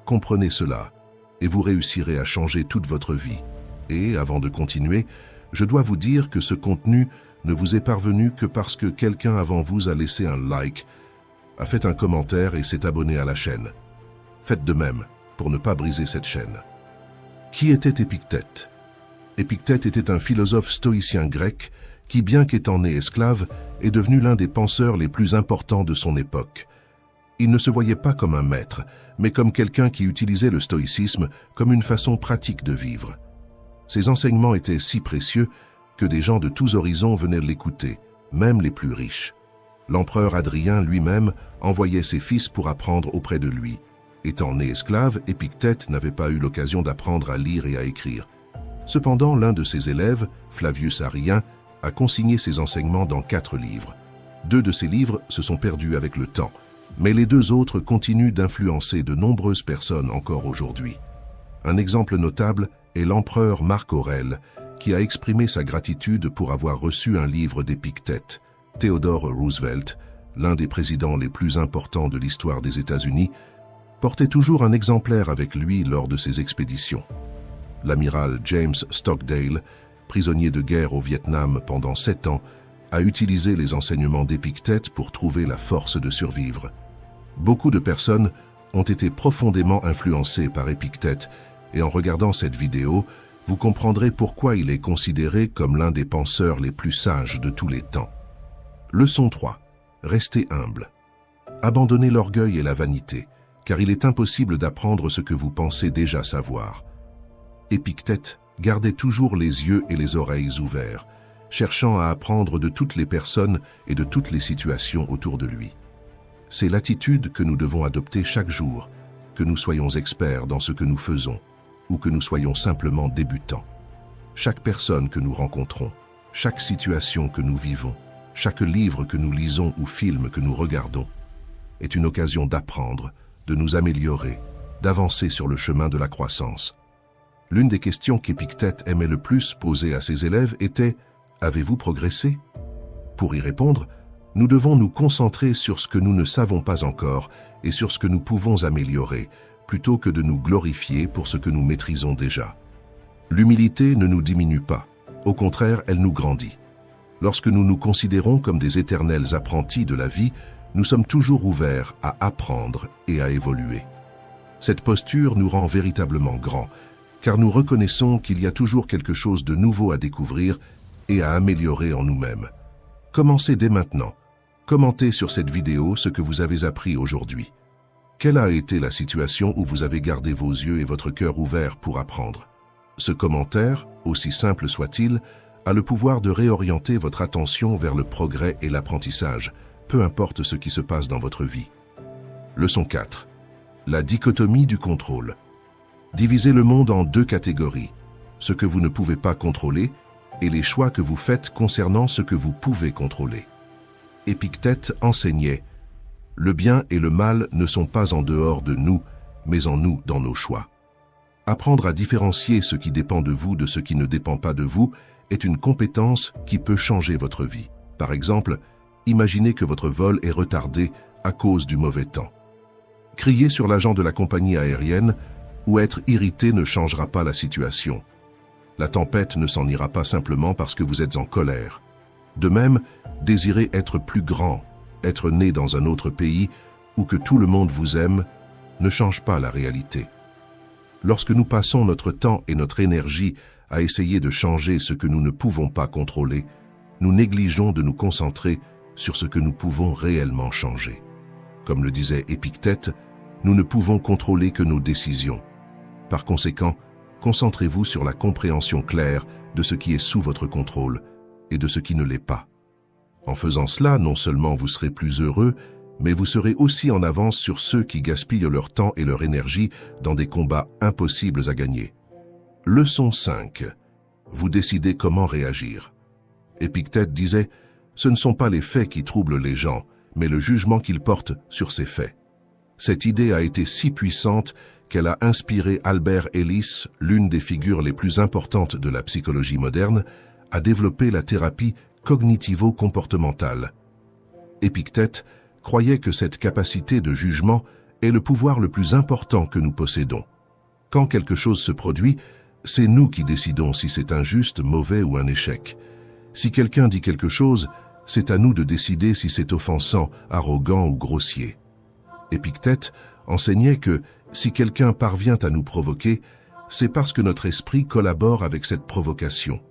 Comprenez cela, et vous réussirez à changer toute votre vie. Et, avant de continuer, je dois vous dire que ce contenu ne vous est parvenu que parce que quelqu'un avant vous a laissé un like, a fait un commentaire et s'est abonné à la chaîne. Faites de même pour ne pas briser cette chaîne. Qui était Épictète? Épictète était un philosophe stoïcien grec qui, bien qu'étant né esclave, est devenu l'un des penseurs les plus importants de son époque. Il ne se voyait pas comme un maître, mais comme quelqu'un qui utilisait le stoïcisme comme une façon pratique de vivre. Ses enseignements étaient si précieux que des gens de tous horizons venaient l'écouter, même les plus riches. L'empereur Hadrien lui-même envoyait ses fils pour apprendre auprès de lui. Étant né esclave, Épictète n'avait pas eu l'occasion d'apprendre à lire et à écrire. Cependant, l'un de ses élèves, Flavius Arrien, a consigné ses enseignements dans 4 livres. 2 de ces livres se sont perdus avec le temps, mais les 2 autres continuent d'influencer de nombreuses personnes encore aujourd'hui. Un exemple notable est l'empereur Marc Aurèle, qui a exprimé sa gratitude pour avoir reçu un livre d'Épictète. Theodore Roosevelt, l'un des présidents les plus importants de l'histoire des États-Unis, portait toujours un exemplaire avec lui lors de ses expéditions. L'amiral James Stockdale, prisonnier de guerre au Vietnam pendant 7 ans, a utilisé les enseignements d'Épictète pour trouver la force de survivre. Beaucoup de personnes ont été profondément influencées par Épictète, et en regardant cette vidéo, vous comprendrez pourquoi il est considéré comme l'un des penseurs les plus sages de tous les temps. Leçon 3. Restez humble. Abandonnez l'orgueil et la vanité, car il est impossible d'apprendre ce que vous pensez déjà savoir. Épictète gardait toujours les yeux et les oreilles ouverts, cherchant à apprendre de toutes les personnes et de toutes les situations autour de lui. C'est l'attitude que nous devons adopter chaque jour, que nous soyons experts dans ce que nous faisons, ou que nous soyons simplement débutants. Chaque personne que nous rencontrons, chaque situation que nous vivons, chaque livre que nous lisons ou film que nous regardons, est une occasion d'apprendre, de nous améliorer, d'avancer sur le chemin de la croissance. L'une des questions qu'Épictète aimait le plus poser à ses élèves était « Avez-vous progressé ?» Pour y répondre, nous devons nous concentrer sur ce que nous ne savons pas encore et sur ce que nous pouvons améliorer, plutôt que de nous glorifier pour ce que nous maîtrisons déjà. L'humilité ne nous diminue pas, au contraire, elle nous grandit. Lorsque nous nous considérons comme des éternels apprentis de la vie, nous sommes toujours ouverts à apprendre et à évoluer. Cette posture nous rend véritablement grands, car nous reconnaissons qu'il y a toujours quelque chose de nouveau à découvrir et à améliorer en nous-mêmes. Commencez dès maintenant. Commentez sur cette vidéo ce que vous avez appris aujourd'hui. Quelle a été la situation où vous avez gardé vos yeux et votre cœur ouverts pour apprendre? Ce commentaire, aussi simple soit-il, a le pouvoir de réorienter votre attention vers le progrès et l'apprentissage, peu importe ce qui se passe dans votre vie. Leçon 4. La dichotomie du contrôle. Divisez le monde en 2 catégories, ce que vous ne pouvez pas contrôler et les choix que vous faites concernant ce que vous pouvez contrôler. Épictète enseignait « Le bien et le mal ne sont pas en dehors de nous, mais en nous dans nos choix. » Apprendre à différencier ce qui dépend de vous de ce qui ne dépend pas de vous est une compétence qui peut changer votre vie. Par exemple, imaginez que votre vol est retardé à cause du mauvais temps. Crier sur l'agent de la compagnie aérienne ou être irrité ne changera pas la situation. La tempête ne s'en ira pas simplement parce que vous êtes en colère. De même, désirer être plus grand, être né dans un autre pays ou que tout le monde vous aime ne change pas la réalité. Lorsque nous passons notre temps et notre énergie à essayer de changer ce que nous ne pouvons pas contrôler, nous négligeons de nous concentrer sur ce que nous pouvons réellement changer. Comme le disait Épictète, nous ne pouvons contrôler que nos décisions. Par conséquent, concentrez-vous sur la compréhension claire de ce qui est sous votre contrôle et de ce qui ne l'est pas. En faisant cela, non seulement vous serez plus heureux, mais vous serez aussi en avance sur ceux qui gaspillent leur temps et leur énergie dans des combats impossibles à gagner. Leçon 5. Vous décidez comment réagir. Épictète disait « Ce ne sont pas les faits qui troublent les gens, mais le jugement qu'ils portent sur ces faits. » Cette idée a été si puissante qu'elle a inspiré Albert Ellis, l'une des figures les plus importantes de la psychologie moderne, à développer la thérapie cognitivo-comportementale. Épictète croyait que cette capacité de jugement est le pouvoir le plus important que nous possédons. Quand quelque chose se produit, c'est nous qui décidons si c'est injuste, mauvais ou un échec. Si quelqu'un dit quelque chose, c'est à nous de décider si c'est offensant, arrogant ou grossier. Épictète enseignait que si quelqu'un parvient à nous provoquer, c'est parce que notre esprit collabore avec cette provocation.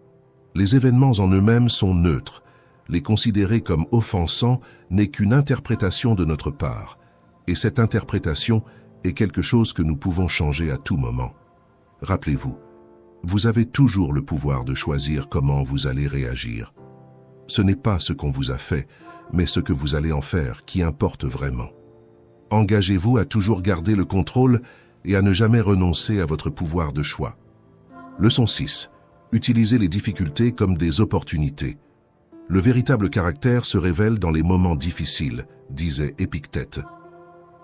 Les événements en eux-mêmes sont neutres. Les considérer comme offensants n'est qu'une interprétation de notre part. Et cette interprétation est quelque chose que nous pouvons changer à tout moment. Rappelez-vous, vous avez toujours le pouvoir de choisir comment vous allez réagir. Ce n'est pas ce qu'on vous a fait, mais ce que vous allez en faire qui importe vraiment. Engagez-vous à toujours garder le contrôle et à ne jamais renoncer à votre pouvoir de choix. Leçon 6. Utilisez les difficultés comme des opportunités. Le véritable caractère se révèle dans les moments difficiles, disait Épictète.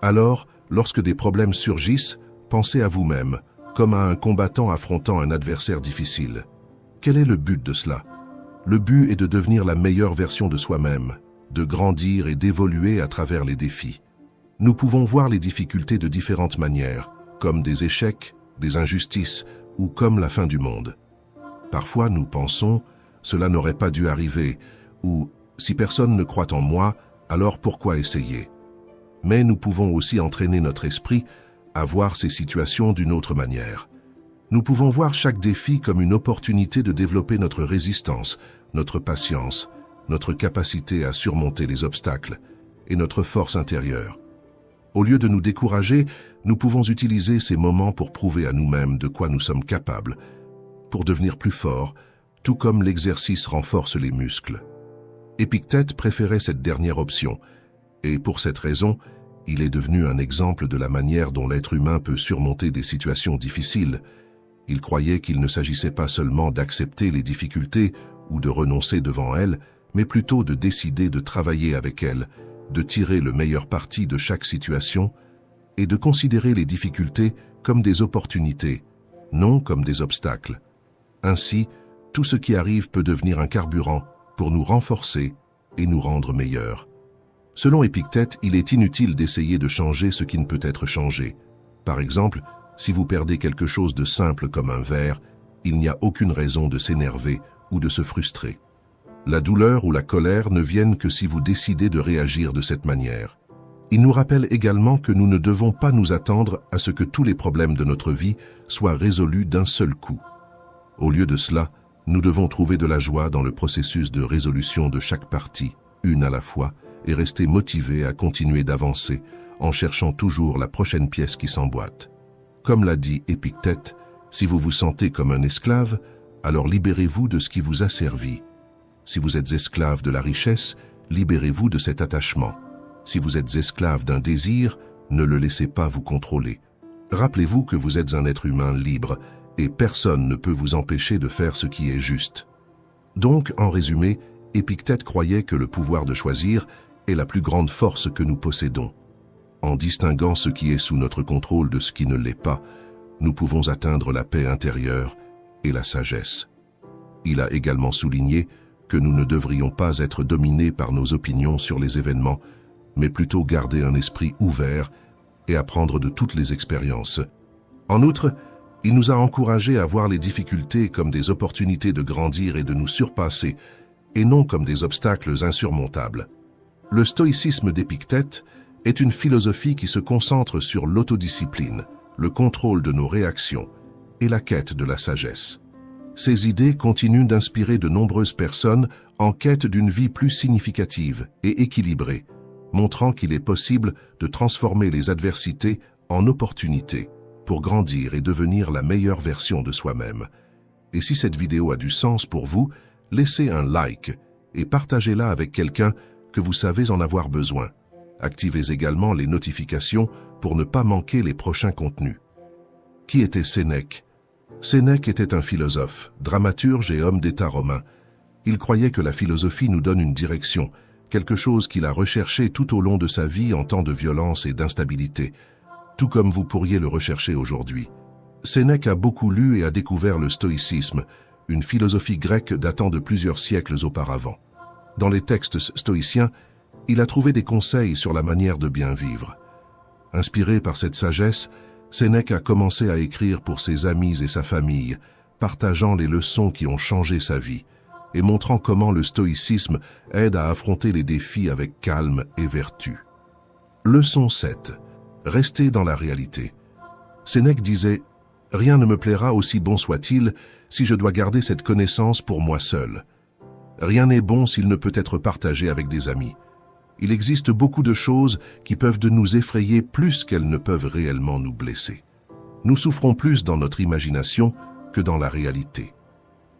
Alors, lorsque des problèmes surgissent, pensez à vous-même, comme à un combattant affrontant un adversaire difficile. Quel est le but de cela? Le but est de devenir la meilleure version de soi-même, de grandir et d'évoluer à travers les défis. Nous pouvons voir les difficultés de différentes manières, comme des échecs, des injustices ou comme la fin du monde. Parfois, nous pensons « cela n'aurait pas dû arriver » ou « si personne ne croit en moi, alors pourquoi essayer ?» Mais nous pouvons aussi entraîner notre esprit à voir ces situations d'une autre manière. Nous pouvons voir chaque défi comme une opportunité de développer notre résistance, notre patience, notre capacité à surmonter les obstacles et notre force intérieure. Au lieu de nous décourager, nous pouvons utiliser ces moments pour prouver à nous-mêmes de quoi nous sommes capables, pour devenir plus forts, tout comme l'exercice renforce les muscles. Épictète préférait cette dernière option, et pour cette raison, il est devenu un exemple de la manière dont l'être humain peut surmonter des situations difficiles. Il croyait qu'il ne s'agissait pas seulement d'accepter les difficultés ou de renoncer devant elles, mais plutôt de décider de travailler avec elles, de tirer le meilleur parti de chaque situation et de considérer les difficultés comme des opportunités, non comme des obstacles. Ainsi, tout ce qui arrive peut devenir un carburant pour nous renforcer et nous rendre meilleurs. Selon Épictète, il est inutile d'essayer de changer ce qui ne peut être changé. Par exemple, si vous perdez quelque chose de simple comme un verre, il n'y a aucune raison de s'énerver ou de se frustrer. La douleur ou la colère ne viennent que si vous décidez de réagir de cette manière. Il nous rappelle également que nous ne devons pas nous attendre à ce que tous les problèmes de notre vie soient résolus d'un seul coup. Au lieu de cela, nous devons trouver de la joie dans le processus de résolution de chaque partie, une à la fois, et rester motivés à continuer d'avancer en cherchant toujours la prochaine pièce qui s'emboîte. Comme l'a dit Épictète, si vous vous sentez comme un esclave, alors libérez-vous de ce qui vous a servi. Si vous êtes esclave de la richesse, libérez-vous de cet attachement. Si vous êtes esclave d'un désir, ne le laissez pas vous contrôler. Rappelez-vous que vous êtes un être humain libre et personne ne peut vous empêcher de faire ce qui est juste. Donc, en résumé, Épictète croyait que le pouvoir de choisir est la plus grande force que nous possédons. En distinguant ce qui est sous notre contrôle de ce qui ne l'est pas, nous pouvons atteindre la paix intérieure et la sagesse. Il a également souligné que nous ne devrions pas être dominés par nos opinions sur les événements, mais plutôt garder un esprit ouvert et apprendre de toutes les expériences. En outre, il nous a encouragés à voir les difficultés comme des opportunités de grandir et de nous surpasser, et non comme des obstacles insurmontables. Le stoïcisme d'Épictète est une philosophie qui se concentre sur l'autodiscipline, le contrôle de nos réactions et la quête de la sagesse. Ces idées continuent d'inspirer de nombreuses personnes en quête d'une vie plus significative et équilibrée, montrant qu'il est possible de transformer les adversités en opportunités pour grandir et devenir la meilleure version de soi-même. Et si cette vidéo a du sens pour vous, laissez un like et partagez-la avec quelqu'un que vous savez en avoir besoin. Activez également les notifications pour ne pas manquer les prochains contenus. Qui était Sénèque? Sénèque était un philosophe, dramaturge et homme d'État romain. Il croyait que la philosophie nous donne une direction, quelque chose qu'il a recherché tout au long de sa vie en temps de violence et d'instabilité, tout comme vous pourriez le rechercher aujourd'hui. Sénèque a beaucoup lu et a découvert le stoïcisme, une philosophie grecque datant de plusieurs siècles auparavant. Dans les textes stoïciens, il a trouvé des conseils sur la manière de bien vivre. Inspiré par cette sagesse, Sénèque a commencé à écrire pour ses amis et sa famille, partageant les leçons qui ont changé sa vie. et montrant comment le stoïcisme aide à affronter les défis avec calme et vertu. Leçon 7. Restez dans la réalité. Sénèque disait « Rien ne me plaira aussi bon soit-il si je dois garder cette connaissance pour moi seul. Rien n'est bon s'il ne peut être partagé avec des amis. Il existe beaucoup de choses qui peuvent de nous effrayer plus qu'elles ne peuvent réellement nous blesser. Nous souffrons plus dans notre imagination que dans la réalité. »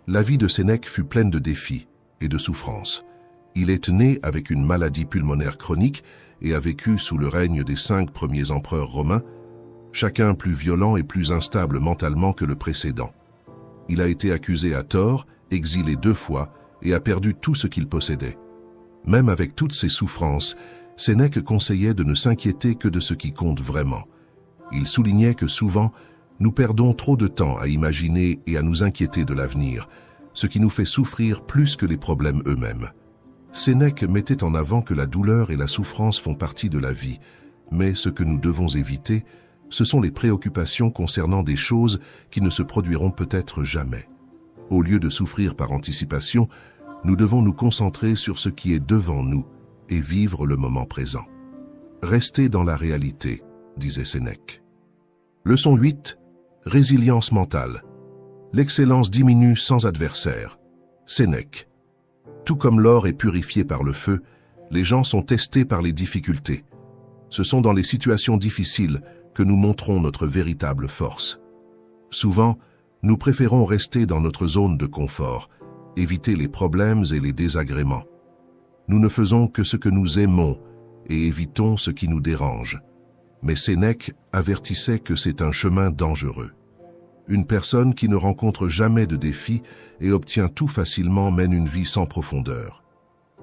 La vie de Sénèque fut pleine de défis et de souffrances. Il est né avec une maladie pulmonaire chronique et a vécu sous le règne des 5 premiers empereurs romains, chacun plus violent et plus instable mentalement que le précédent. Il a été accusé à tort, exilé 2 fois et a perdu tout ce qu'il possédait. Même avec toutes ces souffrances, Sénèque conseillait de ne s'inquiéter que de ce qui compte vraiment. Il soulignait que souvent, nous perdons trop de temps à imaginer et à nous inquiéter de l'avenir, ce qui nous fait souffrir plus que les problèmes eux-mêmes. Sénèque mettait en avant que la douleur et la souffrance font partie de la vie, mais ce que nous devons éviter, ce sont les préoccupations concernant des choses qui ne se produiront peut-être jamais. Au lieu de souffrir par anticipation, nous devons nous concentrer sur ce qui est devant nous et vivre le moment présent. Restez dans la réalité, disait Sénèque. Leçon 8. Résilience mentale. L'excellence diminue sans adversaire. Sénèque. Tout comme l'or est purifié par le feu, les gens sont testés par les difficultés. Ce sont dans les situations difficiles que nous montrons notre véritable force. Souvent, nous préférons rester dans notre zone de confort, éviter les problèmes et les désagréments. Nous ne faisons que ce que nous aimons et évitons ce qui nous dérange. Mais Sénèque avertissait que c'est un chemin dangereux. Une personne qui ne rencontre jamais de défis et obtient tout facilement mène une vie sans profondeur.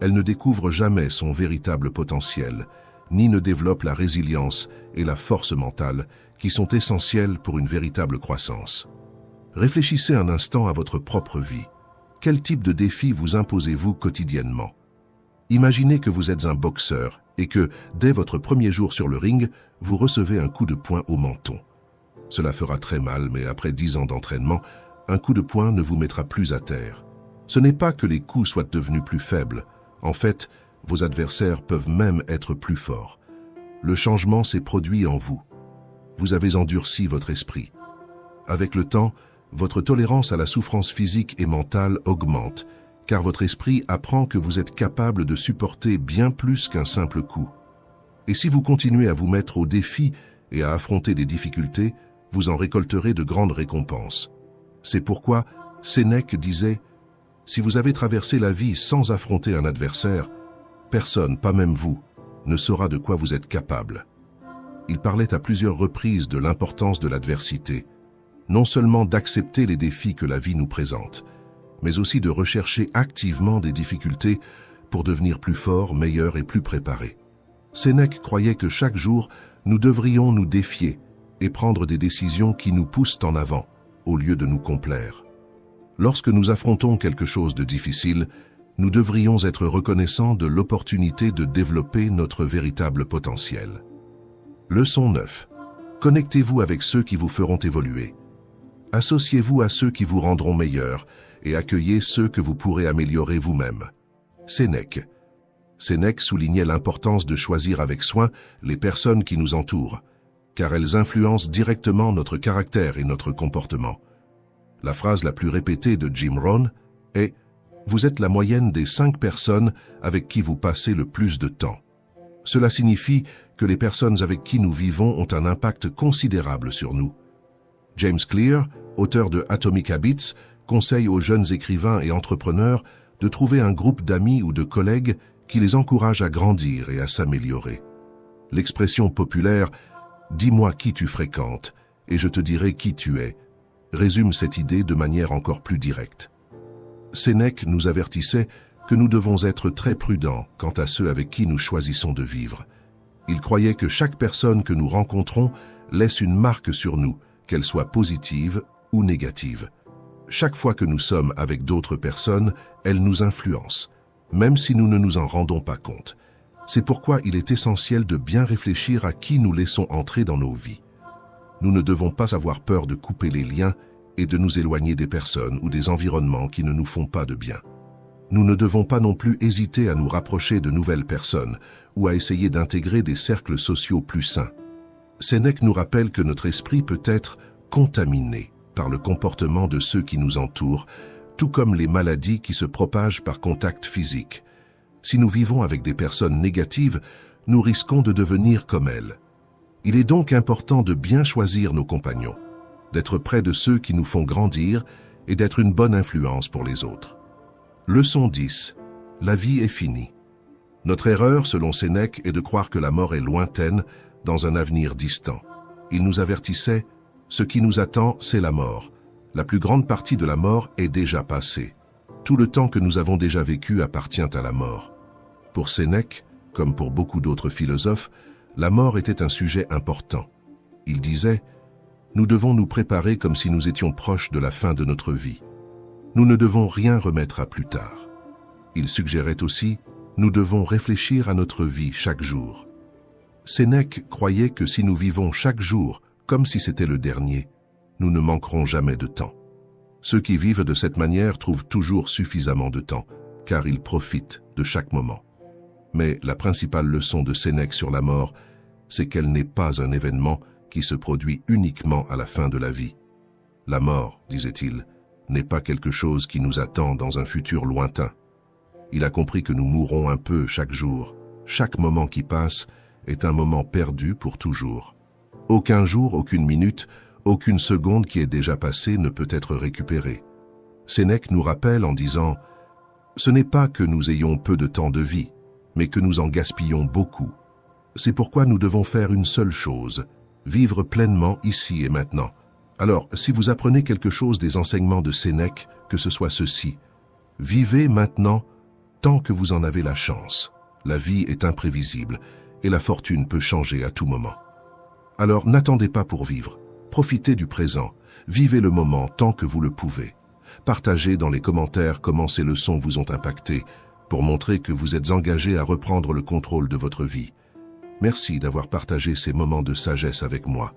Elle ne découvre jamais son véritable potentiel, ni ne développe la résilience et la force mentale qui sont essentielles pour une véritable croissance. Réfléchissez un instant à votre propre vie. Quel type de défi vous imposez-vous quotidiennement? Imaginez que vous êtes un boxeur et que, dès votre premier jour sur le ring, vous recevez un coup de poing au menton. Cela fera très mal, mais après 10 ans d'entraînement, un coup de poing ne vous mettra plus à terre. Ce n'est pas que les coups soient devenus plus faibles. En fait, vos adversaires peuvent même être plus forts. Le changement s'est produit en vous. Vous avez endurci votre esprit. Avec le temps, votre tolérance à la souffrance physique et mentale augmente, car votre esprit apprend que vous êtes capable de supporter bien plus qu'un simple coup. Et si vous continuez à vous mettre au défi et à affronter des difficultés, vous en récolterez de grandes récompenses. C'est pourquoi Sénèque disait « Si vous avez traversé la vie sans affronter un adversaire, personne, pas même vous, ne saura de quoi vous êtes capable. » Il parlait à plusieurs reprises de l'importance de l'adversité, non seulement d'accepter les défis que la vie nous présente, mais aussi de rechercher activement des difficultés pour devenir plus forts, meilleurs et plus préparés. Sénèque croyait que chaque jour, nous devrions nous défier et prendre des décisions qui nous poussent en avant, au lieu de nous complaire. Lorsque nous affrontons quelque chose de difficile, nous devrions être reconnaissants de l'opportunité de développer notre véritable potentiel. Leçon 9. Connectez-vous avec ceux qui vous feront évoluer. Associez-vous à ceux qui vous rendront meilleurs et accueillez ceux que vous pourrez améliorer vous-même. Sénèque. Sénèque soulignait l'importance de choisir avec soin les personnes qui nous entourent, car elles influencent directement notre caractère et notre comportement. La phrase la plus répétée de Jim Rohn est « Vous êtes la moyenne des 5 personnes avec qui vous passez le plus de temps ». Cela signifie que les personnes avec qui nous vivons ont un impact considérable sur nous. James Clear, auteur de Atomic Habits, conseille aux jeunes écrivains et entrepreneurs de trouver un groupe d'amis ou de collègues qui les encourage à grandir et à s'améliorer. L'expression populaire « Dis-moi qui tu fréquentes et je te dirai qui tu es » résume cette idée de manière encore plus directe. Sénèque nous avertissait que nous devons être très prudents quant à ceux avec qui nous choisissons de vivre. Il croyait que chaque personne que nous rencontrons laisse une marque sur nous, qu'elle soit positive ou négative. Chaque fois que nous sommes avec d'autres personnes, elles nous influencent, même si nous ne nous en rendons pas compte. C'est pourquoi il est essentiel de bien réfléchir à qui nous laissons entrer dans nos vies. Nous ne devons pas avoir peur de couper les liens et de nous éloigner des personnes ou des environnements qui ne nous font pas de bien. Nous ne devons pas non plus hésiter à nous rapprocher de nouvelles personnes ou à essayer d'intégrer des cercles sociaux plus sains. Sénèque nous rappelle que notre esprit peut être contaminé par le comportement de ceux qui nous entourent, tout comme les maladies qui se propagent par contact physique. Si nous vivons avec des personnes négatives, nous risquons de devenir comme elles. Il est donc important de bien choisir nos compagnons, d'être près de ceux qui nous font grandir et d'être une bonne influence pour les autres. Leçon 10. La vie est finie. Notre erreur, selon Sénèque, est de croire que la mort est lointaine, dans un avenir distant. Il nous avertissait « Ce qui nous attend, c'est la mort. La plus grande partie de la mort est déjà passée. Tout le temps que nous avons déjà vécu appartient à la mort. » Pour Sénèque, comme pour beaucoup d'autres philosophes, la mort était un sujet important. Il disait « Nous devons nous préparer comme si nous étions proches de la fin de notre vie. Nous ne devons rien remettre à plus tard. » Il suggérait aussi « Nous devons réfléchir à notre vie chaque jour. » Sénèque croyait que si nous vivons chaque jour comme si c'était le dernier, nous ne manquerons jamais de temps. Ceux qui vivent de cette manière trouvent toujours suffisamment de temps, car ils profitent de chaque moment. Mais la principale leçon de Sénèque sur la mort, c'est qu'elle n'est pas un événement qui se produit uniquement à la fin de la vie. La mort, disait-il, n'est pas quelque chose qui nous attend dans un futur lointain. Il a compris que nous mourrons un peu chaque jour. Chaque moment qui passe est un moment perdu pour toujours. Aucun jour, aucune minute, aucune seconde qui est déjà passée ne peut être récupérée. Sénèque nous rappelle en disant « Ce n'est pas que nous ayons peu de temps de vie, mais que nous en gaspillons beaucoup. C'est pourquoi nous devons faire une seule chose, vivre pleinement ici et maintenant. » Alors, si vous apprenez quelque chose des enseignements de Sénèque, que ce soit ceci, vivez maintenant tant que vous en avez la chance. La vie est imprévisible et la fortune peut changer à tout moment. Alors n'attendez pas pour vivre, profitez du présent, vivez le moment tant que vous le pouvez. Partagez dans les commentaires comment ces leçons vous ont impacté pour montrer que vous êtes engagé à reprendre le contrôle de votre vie. Merci d'avoir partagé ces moments de sagesse avec moi.